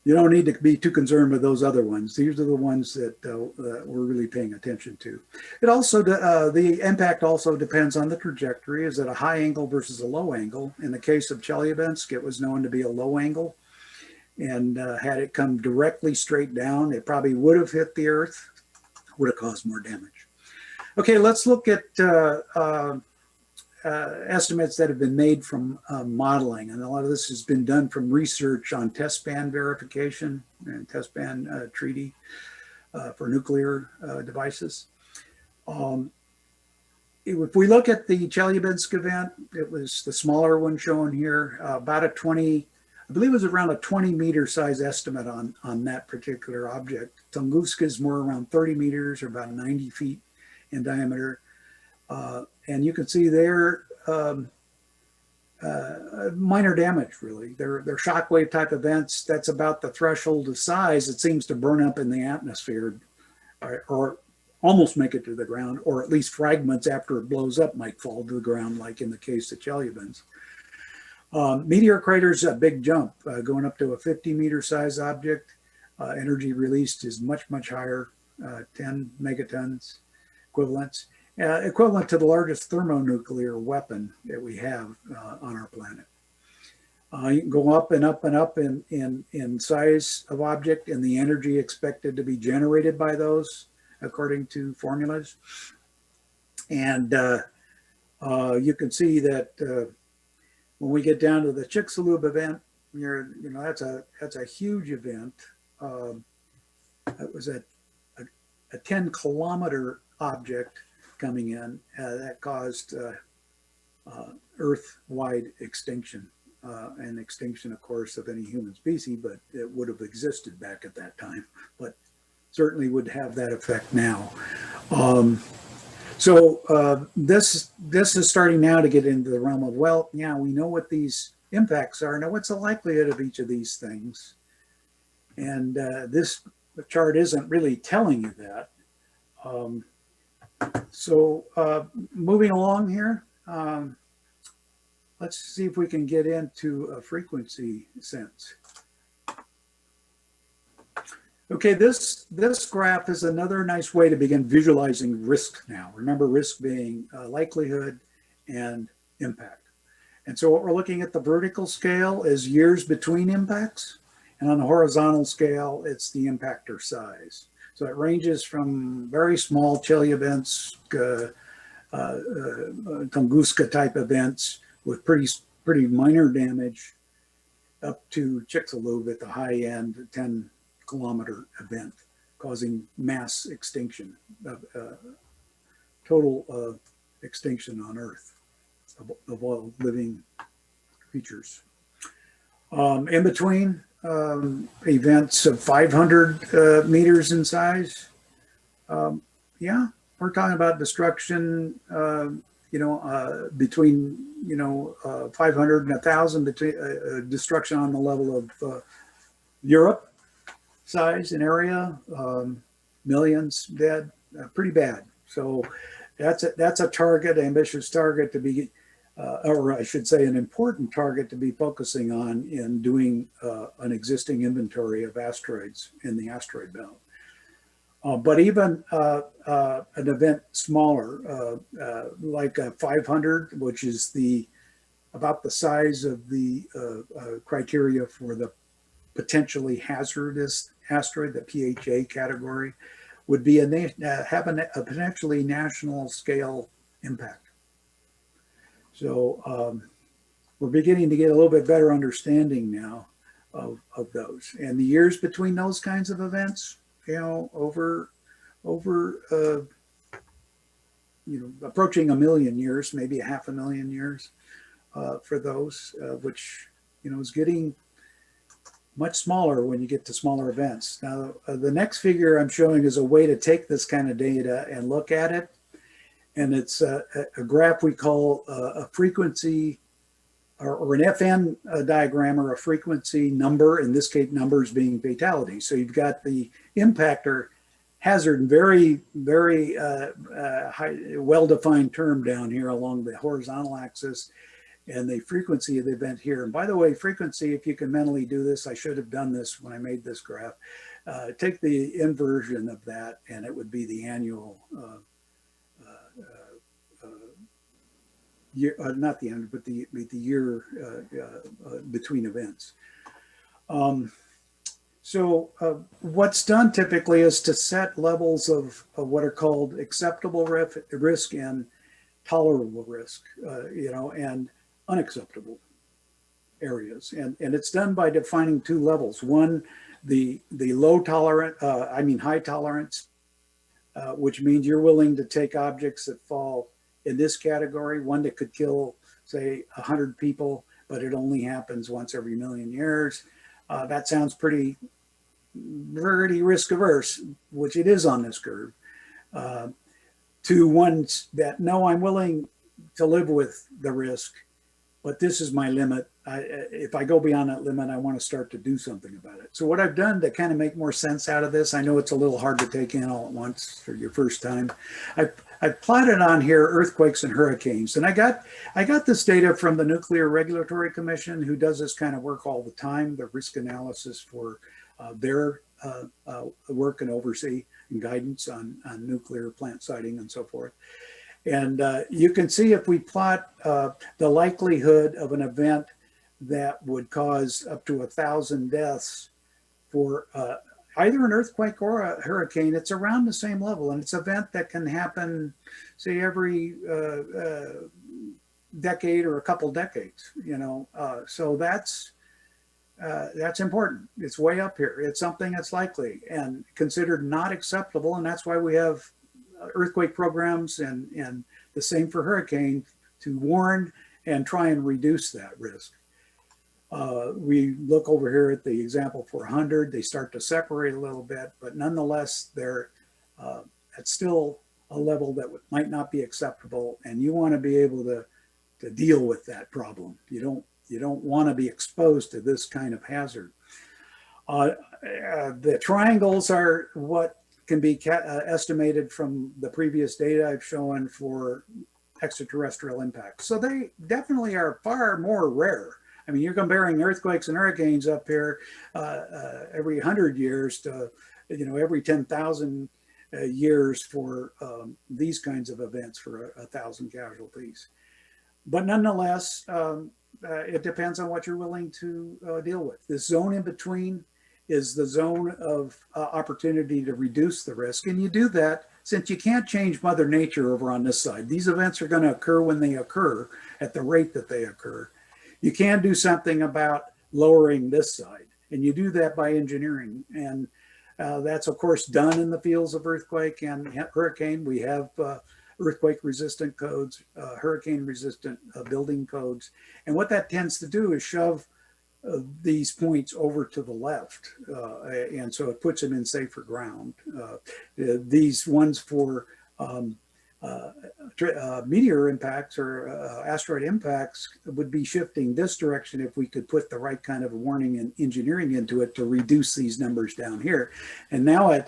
you don't need to be too concerned with those other ones. These are the ones that we're really paying attention to. It also, the impact also depends on the trajectory. Is it a high angle versus a low angle? In the case of Chelyabinsk, it was known to be a low angle. And had it come directly straight down, it probably would have hit the Earth, would have caused more damage. Okay, let's look at estimates that have been made from modeling. And a lot of this has been done from research on test ban verification and test ban treaty for nuclear devices. If we look at the Chelyabinsk event, it was the smaller one shown here, about a 20, I believe it was around a 20-meter size estimate on that particular object. Tunguska is more around 30 meters or about 90 feet in diameter. And you can see there minor damage, really. They're shockwave type events. That's about the threshold of size. It seems to burn up in the atmosphere or almost make it to the ground, or at least fragments after it blows up might fall to the ground, like in the case of Chelyabinsk. Meteor craters, a big jump, going up to a 50-meter size object. Energy released is much, much higher, 10 megatons equivalents, equivalent to the largest thermonuclear weapon that we have on our planet. You can go up and up and up in size of object and the energy expected to be generated by those according to formulas. And you can see that when we get down to the Chicxulub event, that's a huge event. It was a 10-kilometer object coming in that caused Earth-wide extinction. And extinction, of course, of any human species, but it would have existed back at that time, but certainly would have that effect now. This is starting now to get into the realm of, well, yeah, we know what these impacts are. Now, what's the likelihood of each of these things? And this chart isn't really telling you that. Moving along here, let's see if we can get into a frequency sense. Okay, this graph is another nice way to begin visualizing risk now. Remember, risk being likelihood and impact. And so what we're looking at the vertical scale is years between impacts. And on the horizontal scale, it's the impactor size. So it ranges from very small Chelyabinsk, Tunguska type events with pretty minor damage up to Chicxulub at the high end 10-kilometer event, causing mass extinction, total extinction on Earth of all living creatures. In between, events of 500 meters in size, yeah, we're talking about destruction, between 500 and 1,000, between destruction on the level of Europe size and area, millions dead, pretty bad. So that's a target, ambitious target to be, or I should say an important target to be focusing on in doing an existing inventory of asteroids in the asteroid belt. But even an event smaller, like a 500, which is about the size of the criteria for the potentially hazardous asteroid, the PHA category, would be have a potentially national scale impact. So we're beginning to get a little bit better understanding now of those. And the years between those kinds of events, over approaching 1 million years, maybe 500,000 years for those, which, is getting much smaller when you get to smaller events. Now, the next figure I'm showing is a way to take this kind of data and look at it. And it's a graph we call a frequency or an FN diagram, or a frequency number, in this case numbers being fatalities. So you've got the impactor hazard, very, very high, well-defined term down here along the horizontal axis, and the frequency of the event here. And by the way, frequency, if you can mentally do this, I should have done this when I made this graph, take the inversion of that and it would be the annual year, not the end, but the year between events. What's done typically is to set levels of what are called acceptable risk and tolerable risk, and unacceptable areas. And it's done by defining two levels. One, the high tolerance, which means you're willing to take objects that fall in this category, one that could kill, say, 100 people, but it only happens once every 1 million years. That sounds pretty risk averse, which it is on this curve, to ones that, no, I'm willing to live with the risk, but this is my limit. If I go beyond that limit, I want to start to do something about it. So what I've done to kind of make more sense out of this, I know it's a little hard to take in all at once for your first time. I've plotted on here earthquakes and hurricanes, and I got this data from the Nuclear Regulatory Commission, who does this kind of work all the time, the risk analysis for their work and oversee and guidance on nuclear plant siting and so forth. And you can see if we plot the likelihood of an event that would cause up to 1,000 deaths for either an earthquake or a hurricane, it's around the same level. And it's an event that can happen, say, every decade or a couple decades, you know. So that's important. It's way up here. It's something that's likely and considered not acceptable. And that's why we have earthquake programs and the same for hurricane to warn and try and reduce that risk. We look over here at the example for 100, they start to separate a little bit, but nonetheless, they're at still a level that might not be acceptable, and you want to be able to deal with that problem. You don't want to be exposed to this kind of hazard. The triangles are what can be estimated from the previous data I've shown for extraterrestrial impacts. So they definitely are far more rare. I mean, you're comparing earthquakes and hurricanes up here every 100 years to, you know, every 10,000 years for these kinds of events for 1,000 casualties. But nonetheless, it depends on what you're willing to deal with. This zone in between is the zone of opportunity to reduce the risk. And you do that since you can't change Mother Nature over on this side. These events are going to occur when they occur at the rate that they occur. You can do something about lowering this side, and you do that by engineering. And that's, of course, done in the fields of earthquake and hurricane. We have earthquake-resistant codes, hurricane-resistant building codes. And what that tends to do is shove these points over to the left. And so it puts them in safer ground. These ones for meteor impacts or asteroid impacts would be shifting this direction if we could put the right kind of warning and engineering into it to reduce these numbers down here. And now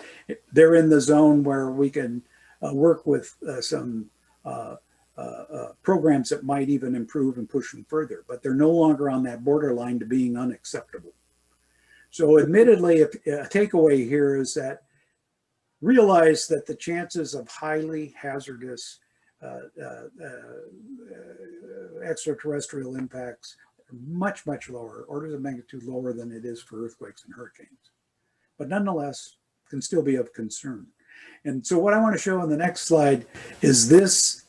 they're in the zone where we can work with some programs that might even improve and push them further, but they're no longer on that borderline to being unacceptable. So admittedly, a takeaway here is that realize that the chances of highly hazardous extraterrestrial impacts are much, much lower, orders of magnitude lower than it is for earthquakes and hurricanes. But nonetheless, can still be of concern. And so what I want to show in the next slide is this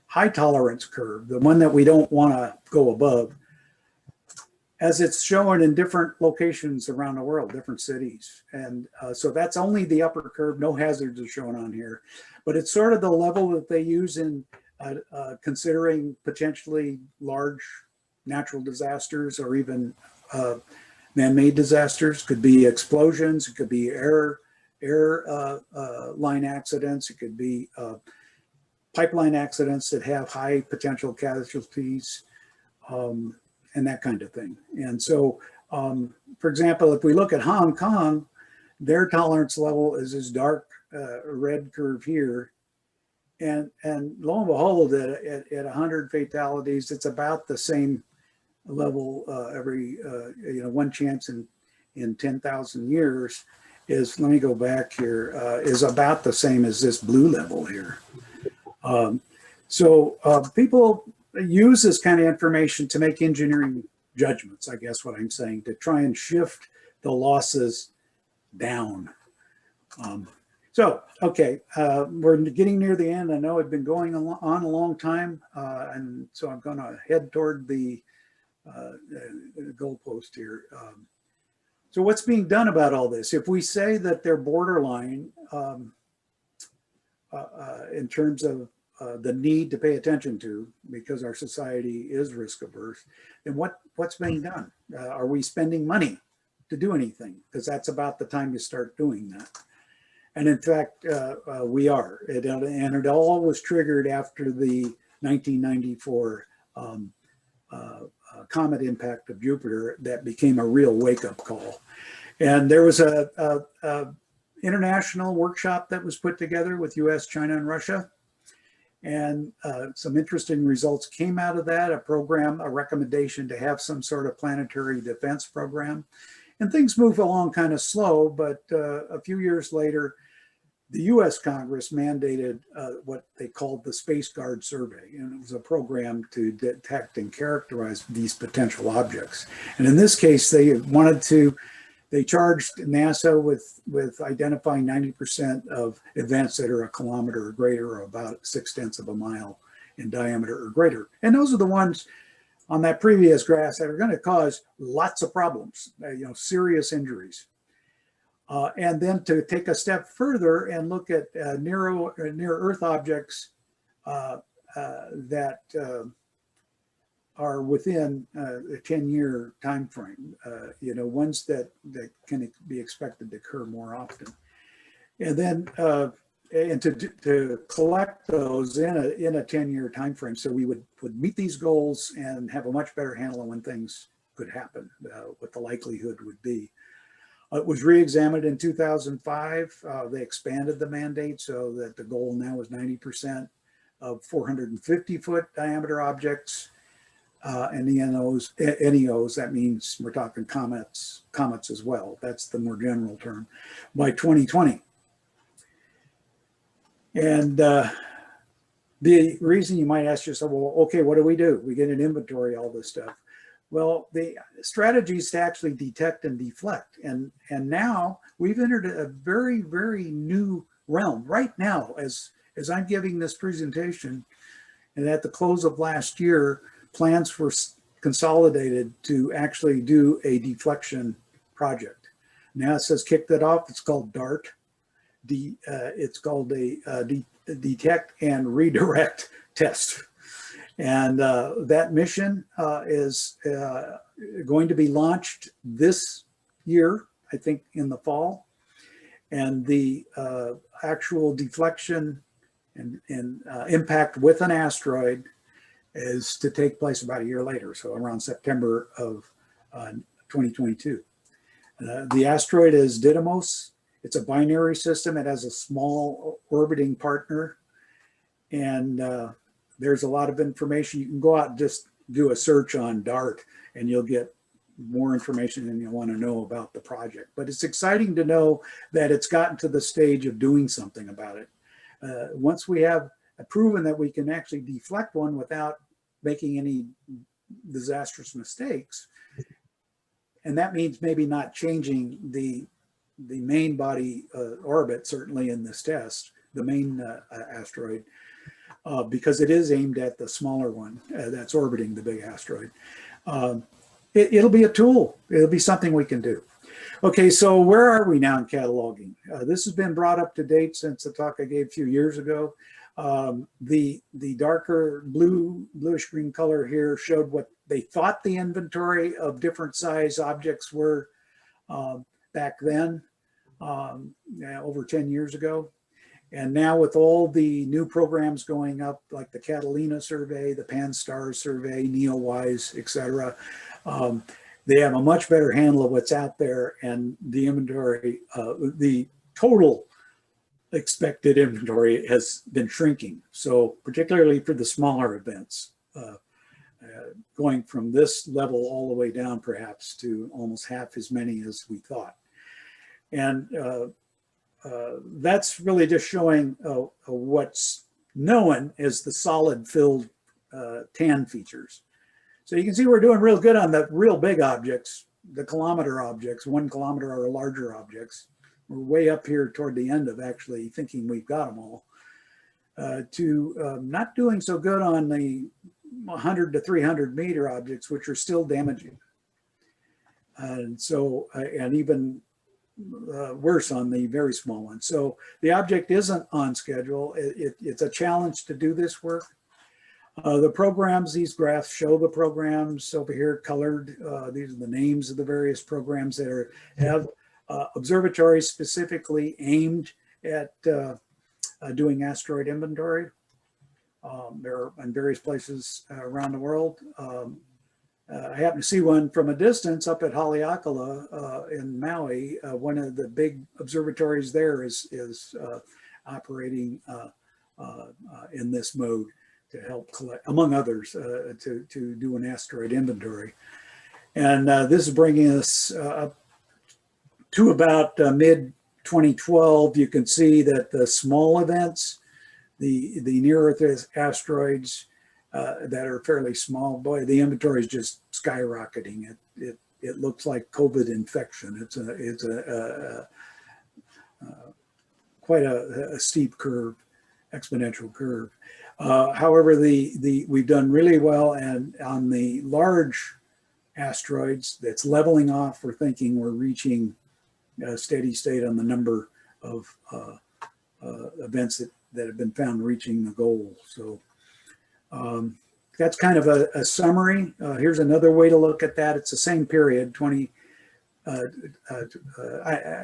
high tolerance curve, the one that we don't want to go above, as it's shown in different locations around the world, different cities. And so that's only the upper curve, no hazards are shown on here, but it's sort of the level that they use in considering potentially large natural disasters or even man-made disasters. Could be explosions, it could be air line accidents, it could be pipeline accidents that have high potential casualties, and that kind of thing. And so, for example, if we look at Hong Kong, their tolerance level is this dark red curve here. And lo and behold, at 100 fatalities, it's about the same level every, one chance in 10,000 years is, let me go back here, is about the same as this blue level here. People use this kind of information to make engineering judgments, I guess what I'm saying, to try and shift the losses down. Okay, we're getting near the end. I know I've been going on a long time, and so I'm going to head toward the goalpost here. So what's being done about all this? If we say that they're borderline in terms of the need to pay attention to, because our society is risk averse, then what's being done? Are we spending money to do anything? Because that's about the time you start doing that. And in fact, we are. And it all was triggered after the 1994 comet impact of Jupiter that became a real wake-up call. And there was a international workshop that was put together with US, China, and Russia. And some interesting results came out of that, a program, a recommendation to have some sort of planetary defense program. And things move along kind of slow, but a few years later, the US Congress mandated what they called the Space Guard Survey. And it was a program to detect and characterize these potential objects. And in this case, they charged NASA with identifying 90% of events that are a kilometer or greater, or about 0.6 of a mile in diameter or greater. And those are the ones on that previous graph that are going to cause lots of problems, serious injuries. And then to take a step further and look at near Earth objects that are within a 10-year time frame, ones that can be expected to occur more often. And then and to collect those in a 10-year time frame, so we would meet these goals and have a much better handle on when things could happen, what the likelihood would be. It was re-examined in 2005. They expanded the mandate so that the goal now is 90% of 450-foot diameter objects. And the NEOs, that means we're talking comets as well. That's the more general term, by 2020. And the reason you might ask yourself, well, okay, what do? We get an inventory, all this stuff. Well, the strategy is to actually detect and deflect. And now we've entered a very, very new realm. Right now, as I'm giving this presentation, and at the close of last year, plans were consolidated to actually do a deflection project. NASA's kicked it off. It's called DART. It's called a detect and redirect test. And that mission is going to be launched this year, I think in the fall. And the actual deflection and impact with an asteroid is to take place about a year later, so around September of 2022. The asteroid is Didymos. It's a binary system. It has a small orbiting partner. And there's a lot of information. You can go out and just do a search on DART and you'll get more information than you want to know about the project. But it's exciting to know that it's gotten to the stage of doing something about it. Once we have proven that we can actually deflect one without making any disastrous mistakes, and that means maybe not changing the main body orbit, certainly in this test, the main asteroid, because it is aimed at the smaller one that's orbiting the big asteroid. It'll be a tool. It'll be something we can do. Okay, so where are we now in cataloging? This has been brought up to date since the talk I gave a few years ago. The darker bluish green color here showed what they thought the inventory of different size objects were back then, over 10 years ago. And now with all the new programs going up, like the Catalina survey, the Pan-STARRS survey, NEOWISE, etc., they have a much better handle of what's out there, and the inventory, the total expected inventory has been shrinking. So particularly for the smaller events, going from this level all the way down perhaps to almost half as many as we thought. And that's really just showing what's known as the solid filled tan features. So you can see we're doing real good on the real big objects, the kilometer objects, 1 kilometer or larger objects. We're way up here toward the end of actually thinking we've got them all, to not doing so good on the 100 to 300 meter objects, which are still damaging. And so, and even worse on the very small ones. So the object isn't on schedule. It's a challenge to do this work. The programs, these graphs show the programs over here colored. These are the names of the various programs that have observatories specifically aimed at doing asteroid inventory. They're in various places around the world. I happened to see one from a distance up at Haleakala in Maui. One of the big observatories there is operating in this mode to help collect, among others, to do an asteroid inventory. And this is bringing us up to about mid-2012. You can see that the small events, the near-Earth asteroids that are fairly small, boy, the inventory is just skyrocketing. It looks like COVID infection. It's quite a steep curve, exponential curve. However, we've done really well, and on the large asteroids that's leveling off, we're thinking we're reaching a steady state on the number of events that have been found reaching the goal. So that's kind of a summary. Here's another way to look at that. It's the same period,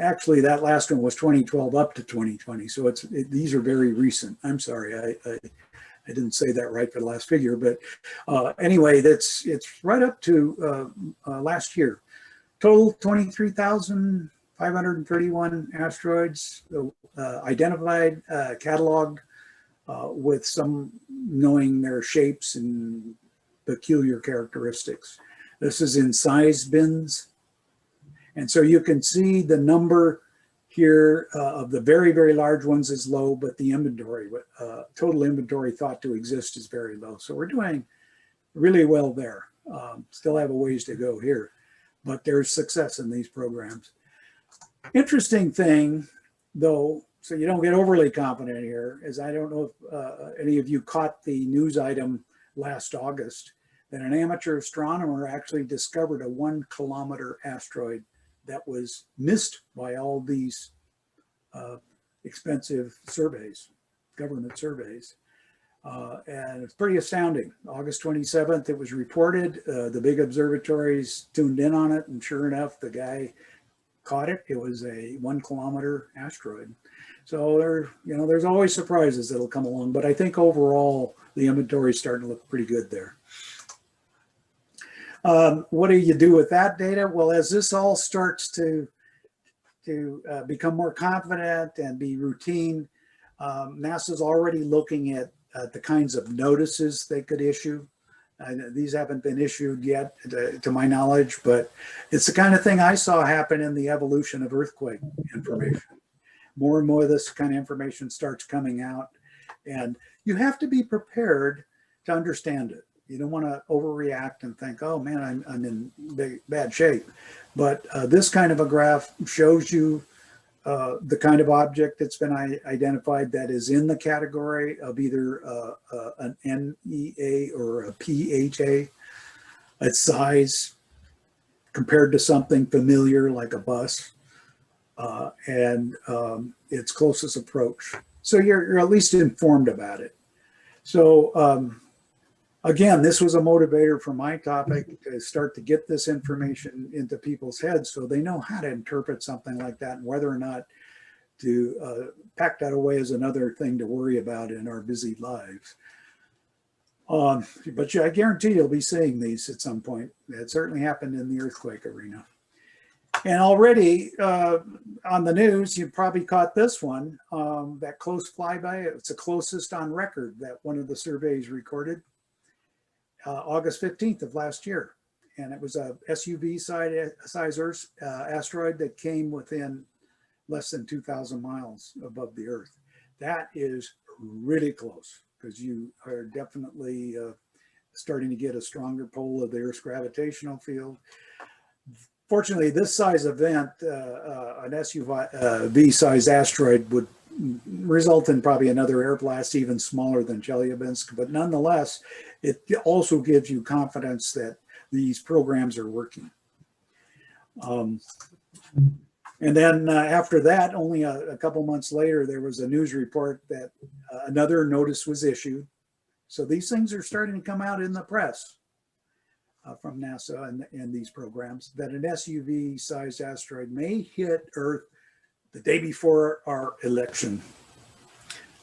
actually that last one was 2012 up to 2020. So these are very recent. I'm sorry, I didn't say that right for the last figure, but anyway, it's right up to last year. Total 23,531 asteroids identified, cataloged, with some knowing their shapes and peculiar characteristics. This is in size bins. And so you can see the number here of the very, very large ones is low, but the inventory, total inventory thought to exist is very low. So we're doing really well there. Still have a ways to go here, but there's success in these programs. Interesting thing, though, so you don't get overly confident here, is I don't know if any of you caught the news item last August that an amateur astronomer actually discovered a 1 kilometer asteroid that was missed by all these expensive surveys, government surveys. And it's pretty astounding. August 27th, it was reported. The big observatories tuned in on it, and sure enough, the guy caught it. It was a 1 kilometer asteroid. So there's always surprises that'll come along, but I think overall the inventory is starting to look pretty good there. What do you do with that data? Well, as this all starts to become more confident and be routine, NASA's already looking at the kinds of notices they could issue. These haven't been issued yet, to my knowledge, but it's the kind of thing I saw happen in the evolution of earthquake information. More and more of this kind of information starts coming out, and you have to be prepared to understand it. You don't want to overreact and think, oh man, I'm in bad shape. But this kind of a graph shows you the kind of object that's been identified that is in the category of either an NEA or a PHA. Its size compared to something familiar like a bus, and its closest approach. So you're at least informed about it. So again, this was a motivator for my topic to start to get this information into people's heads so they know how to interpret something like that and whether or not to pack that away as another thing to worry about in our busy lives. But I guarantee you'll be seeing these at some point. It certainly happened in the earthquake arena. And already on the news, you probably caught this one, that close flyby. It's the closest on record that one of the surveys recorded. August 15th of last year. And it was a SUV size asteroid that came within less than 2,000 miles above the Earth. That is really close because you are definitely starting to get a stronger pull of the Earth's gravitational field. Fortunately, this size event, an SUV size asteroid would result in probably another air blast even smaller than Chelyabinsk, but nonetheless, it also gives you confidence that these programs are working. And then after that, only a couple months later, there was a news report that another notice was issued. So these things are starting to come out in the press from NASA and these programs that an SUV-sized asteroid may hit Earth the day before our election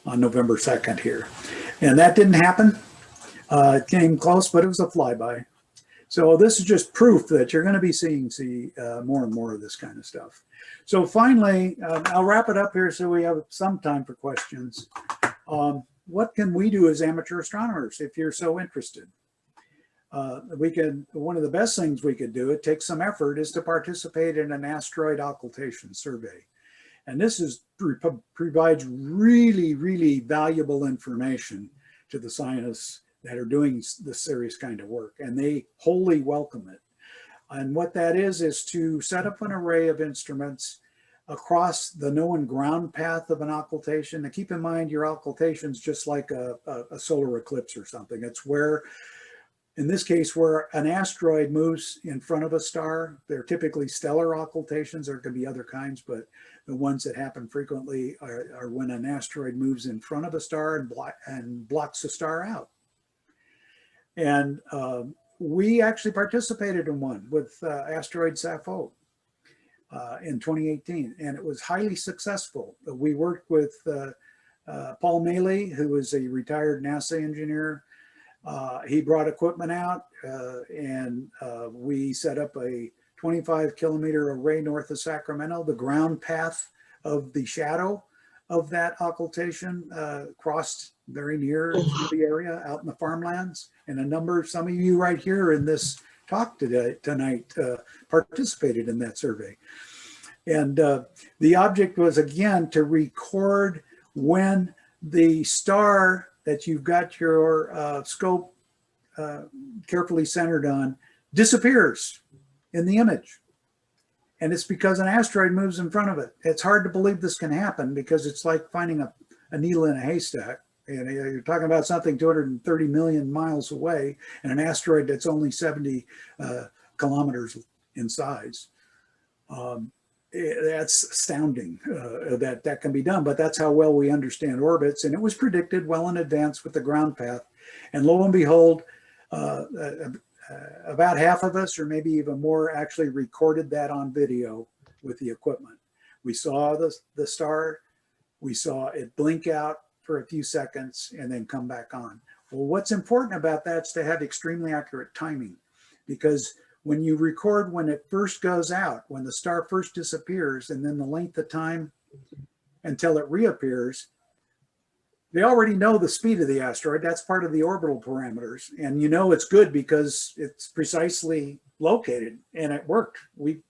on November 2nd here. And that didn't happen. It came close, but it was a flyby. So this is just proof that you're going to be seeing more and more of this kind of stuff. So finally, I'll wrap it up here so we have some time for questions. What can we do as amateur astronomers if you're so interested? One of the best things we could do, it takes some effort, is to participate in an asteroid occultation survey. And this provides really, really valuable information to the scientists that are doing this serious kind of work, and they wholly welcome it. And what that is to set up an array of instruments across the known ground path of an occultation. Now keep in mind, your occultation is just like a solar eclipse or something. It's where, in this case, where an asteroid moves in front of a star. They're typically stellar occultations. There can be other kinds, but the ones that happen frequently are when an asteroid moves in front of a star and blocks the star out. And we actually participated in one with asteroid Sappho in 2018, and it was highly successful. We worked with Paul Maley, who is a retired NASA engineer. He brought equipment out, and we set up a 25-kilometer array north of Sacramento. The ground path of the shadow of that occultation crossed very near the area out in the farmlands. And some of you right here in this talk tonight participated in that survey. And the object was, again, to record when the star that you've got your scope carefully centered on disappears in the image. And it's because an asteroid moves in front of it. It's hard to believe this can happen because it's like finding a needle in a haystack. And you're talking about something 230 million miles away, and an asteroid that's only 70 kilometers in size. That's astounding that can be done, but that's how well we understand orbits. And it was predicted well in advance with the ground path. And lo and behold, about half of us, or maybe even more, actually recorded that on video with the equipment. We saw the star, we saw it blink out for a few seconds and then come back on. Well, what's important about that is to have extremely accurate timing, because when you record when it first goes out, when the star first disappears, and then the length of time until it reappears, they already know the speed of the asteroid. That's part of the orbital parameters. And you know it's good because it's precisely located and it worked. We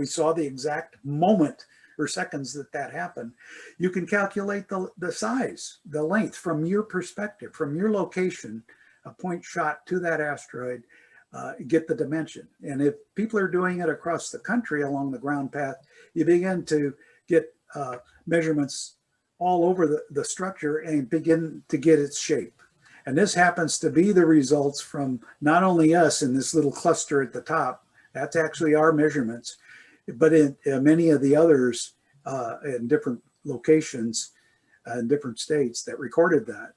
saw the exact moment or seconds that happened. You can calculate the size, the length from your perspective, from your location, a point shot to that asteroid, get the dimension. And if people are doing it across the country along the ground path, you begin to get measurements all over the structure and begin to get its shape. And this happens to be the results from not only us in this little cluster at the top, that's actually our measurements, but in many of the others in different locations in different states that recorded that.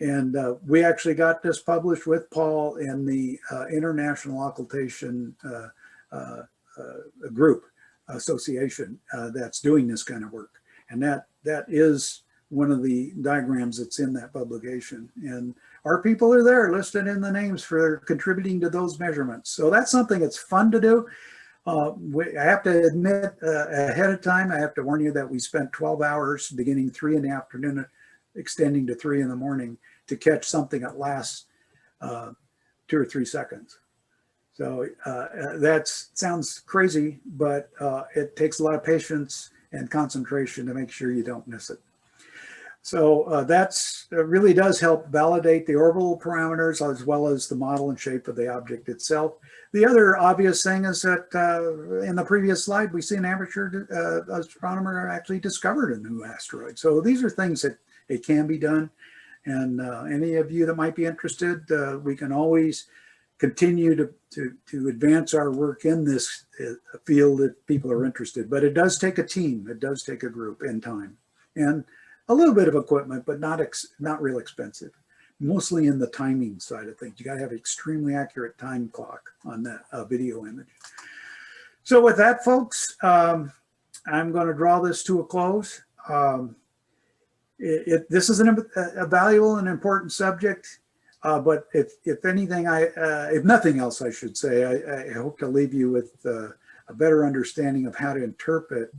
And we actually got this published with Paul in the International Occultation Group Association that's doing this kind of work. And that is one of the diagrams that's in that publication. And our people are there listed in the names for contributing to those measurements. So that's something that's fun to do. I have to admit ahead of time, I have to warn you that we spent 12 hours beginning 3 in the afternoon, extending to 3 in the morning to catch something that lasts 2 or 3 seconds. So that sounds crazy, but it takes a lot of patience and concentration to make sure you don't miss it. So that's really does help validate the orbital parameters as well as the model and shape of the object itself. The other obvious thing is that in the previous slide, we see an amateur astronomer actually discovered a new asteroid. So these are things that it can be done. And any of you that might be interested, we can always continue to advance our work in this field if people are interested. But it does take a team, it does take a group and time, and a little bit of equipment, but not real expensive. Mostly in the timing side of things. You got to have extremely accurate time clock on that video image. So with that, folks, I'm going to draw this to a close. This is a valuable and important subject. But if anything, if nothing else, I should say, I hope to leave you with a better understanding of how to interpret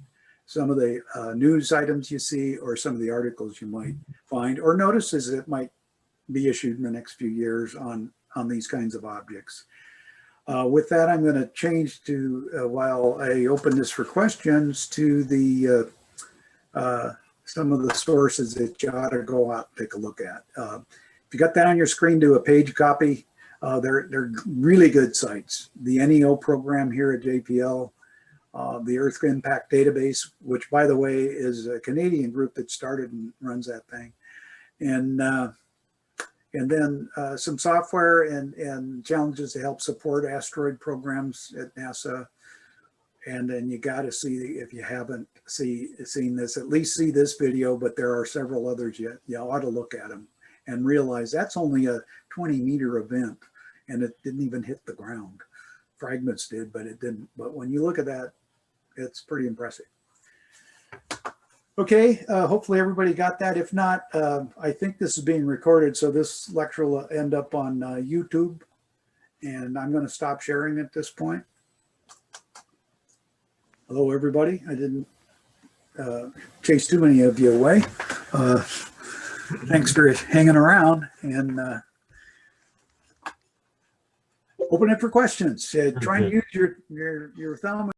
some of the news items you see, or some of the articles you might find, or notices that might be issued in the next few years on these kinds of objects. With that, I'm going to change to, while I open this for questions, to the some of the sources that you ought to go out and take a look at. If you got that on your screen, do a page copy. They're really good sites. The NEO program here at JPL, the Earth Impact Database, which, by the way, is a Canadian group that started and runs that thing, and then some software and challenges to help support asteroid programs at NASA. And then you got to see, if you haven't seen this, at least see this video, but there are several others you ought to look at them and realize that's only a 20-meter event, and it didn't even hit the ground. Fragments did, but it didn't. But when you look at that, it's pretty impressive. Okay, hopefully everybody got that. If not, I think this is being recorded, so this lecture will end up on YouTube, and I'm going to stop sharing at this point. Hello, everybody. I didn't chase too many of you away. Thanks for hanging around, and open it for questions. Try and use your thumb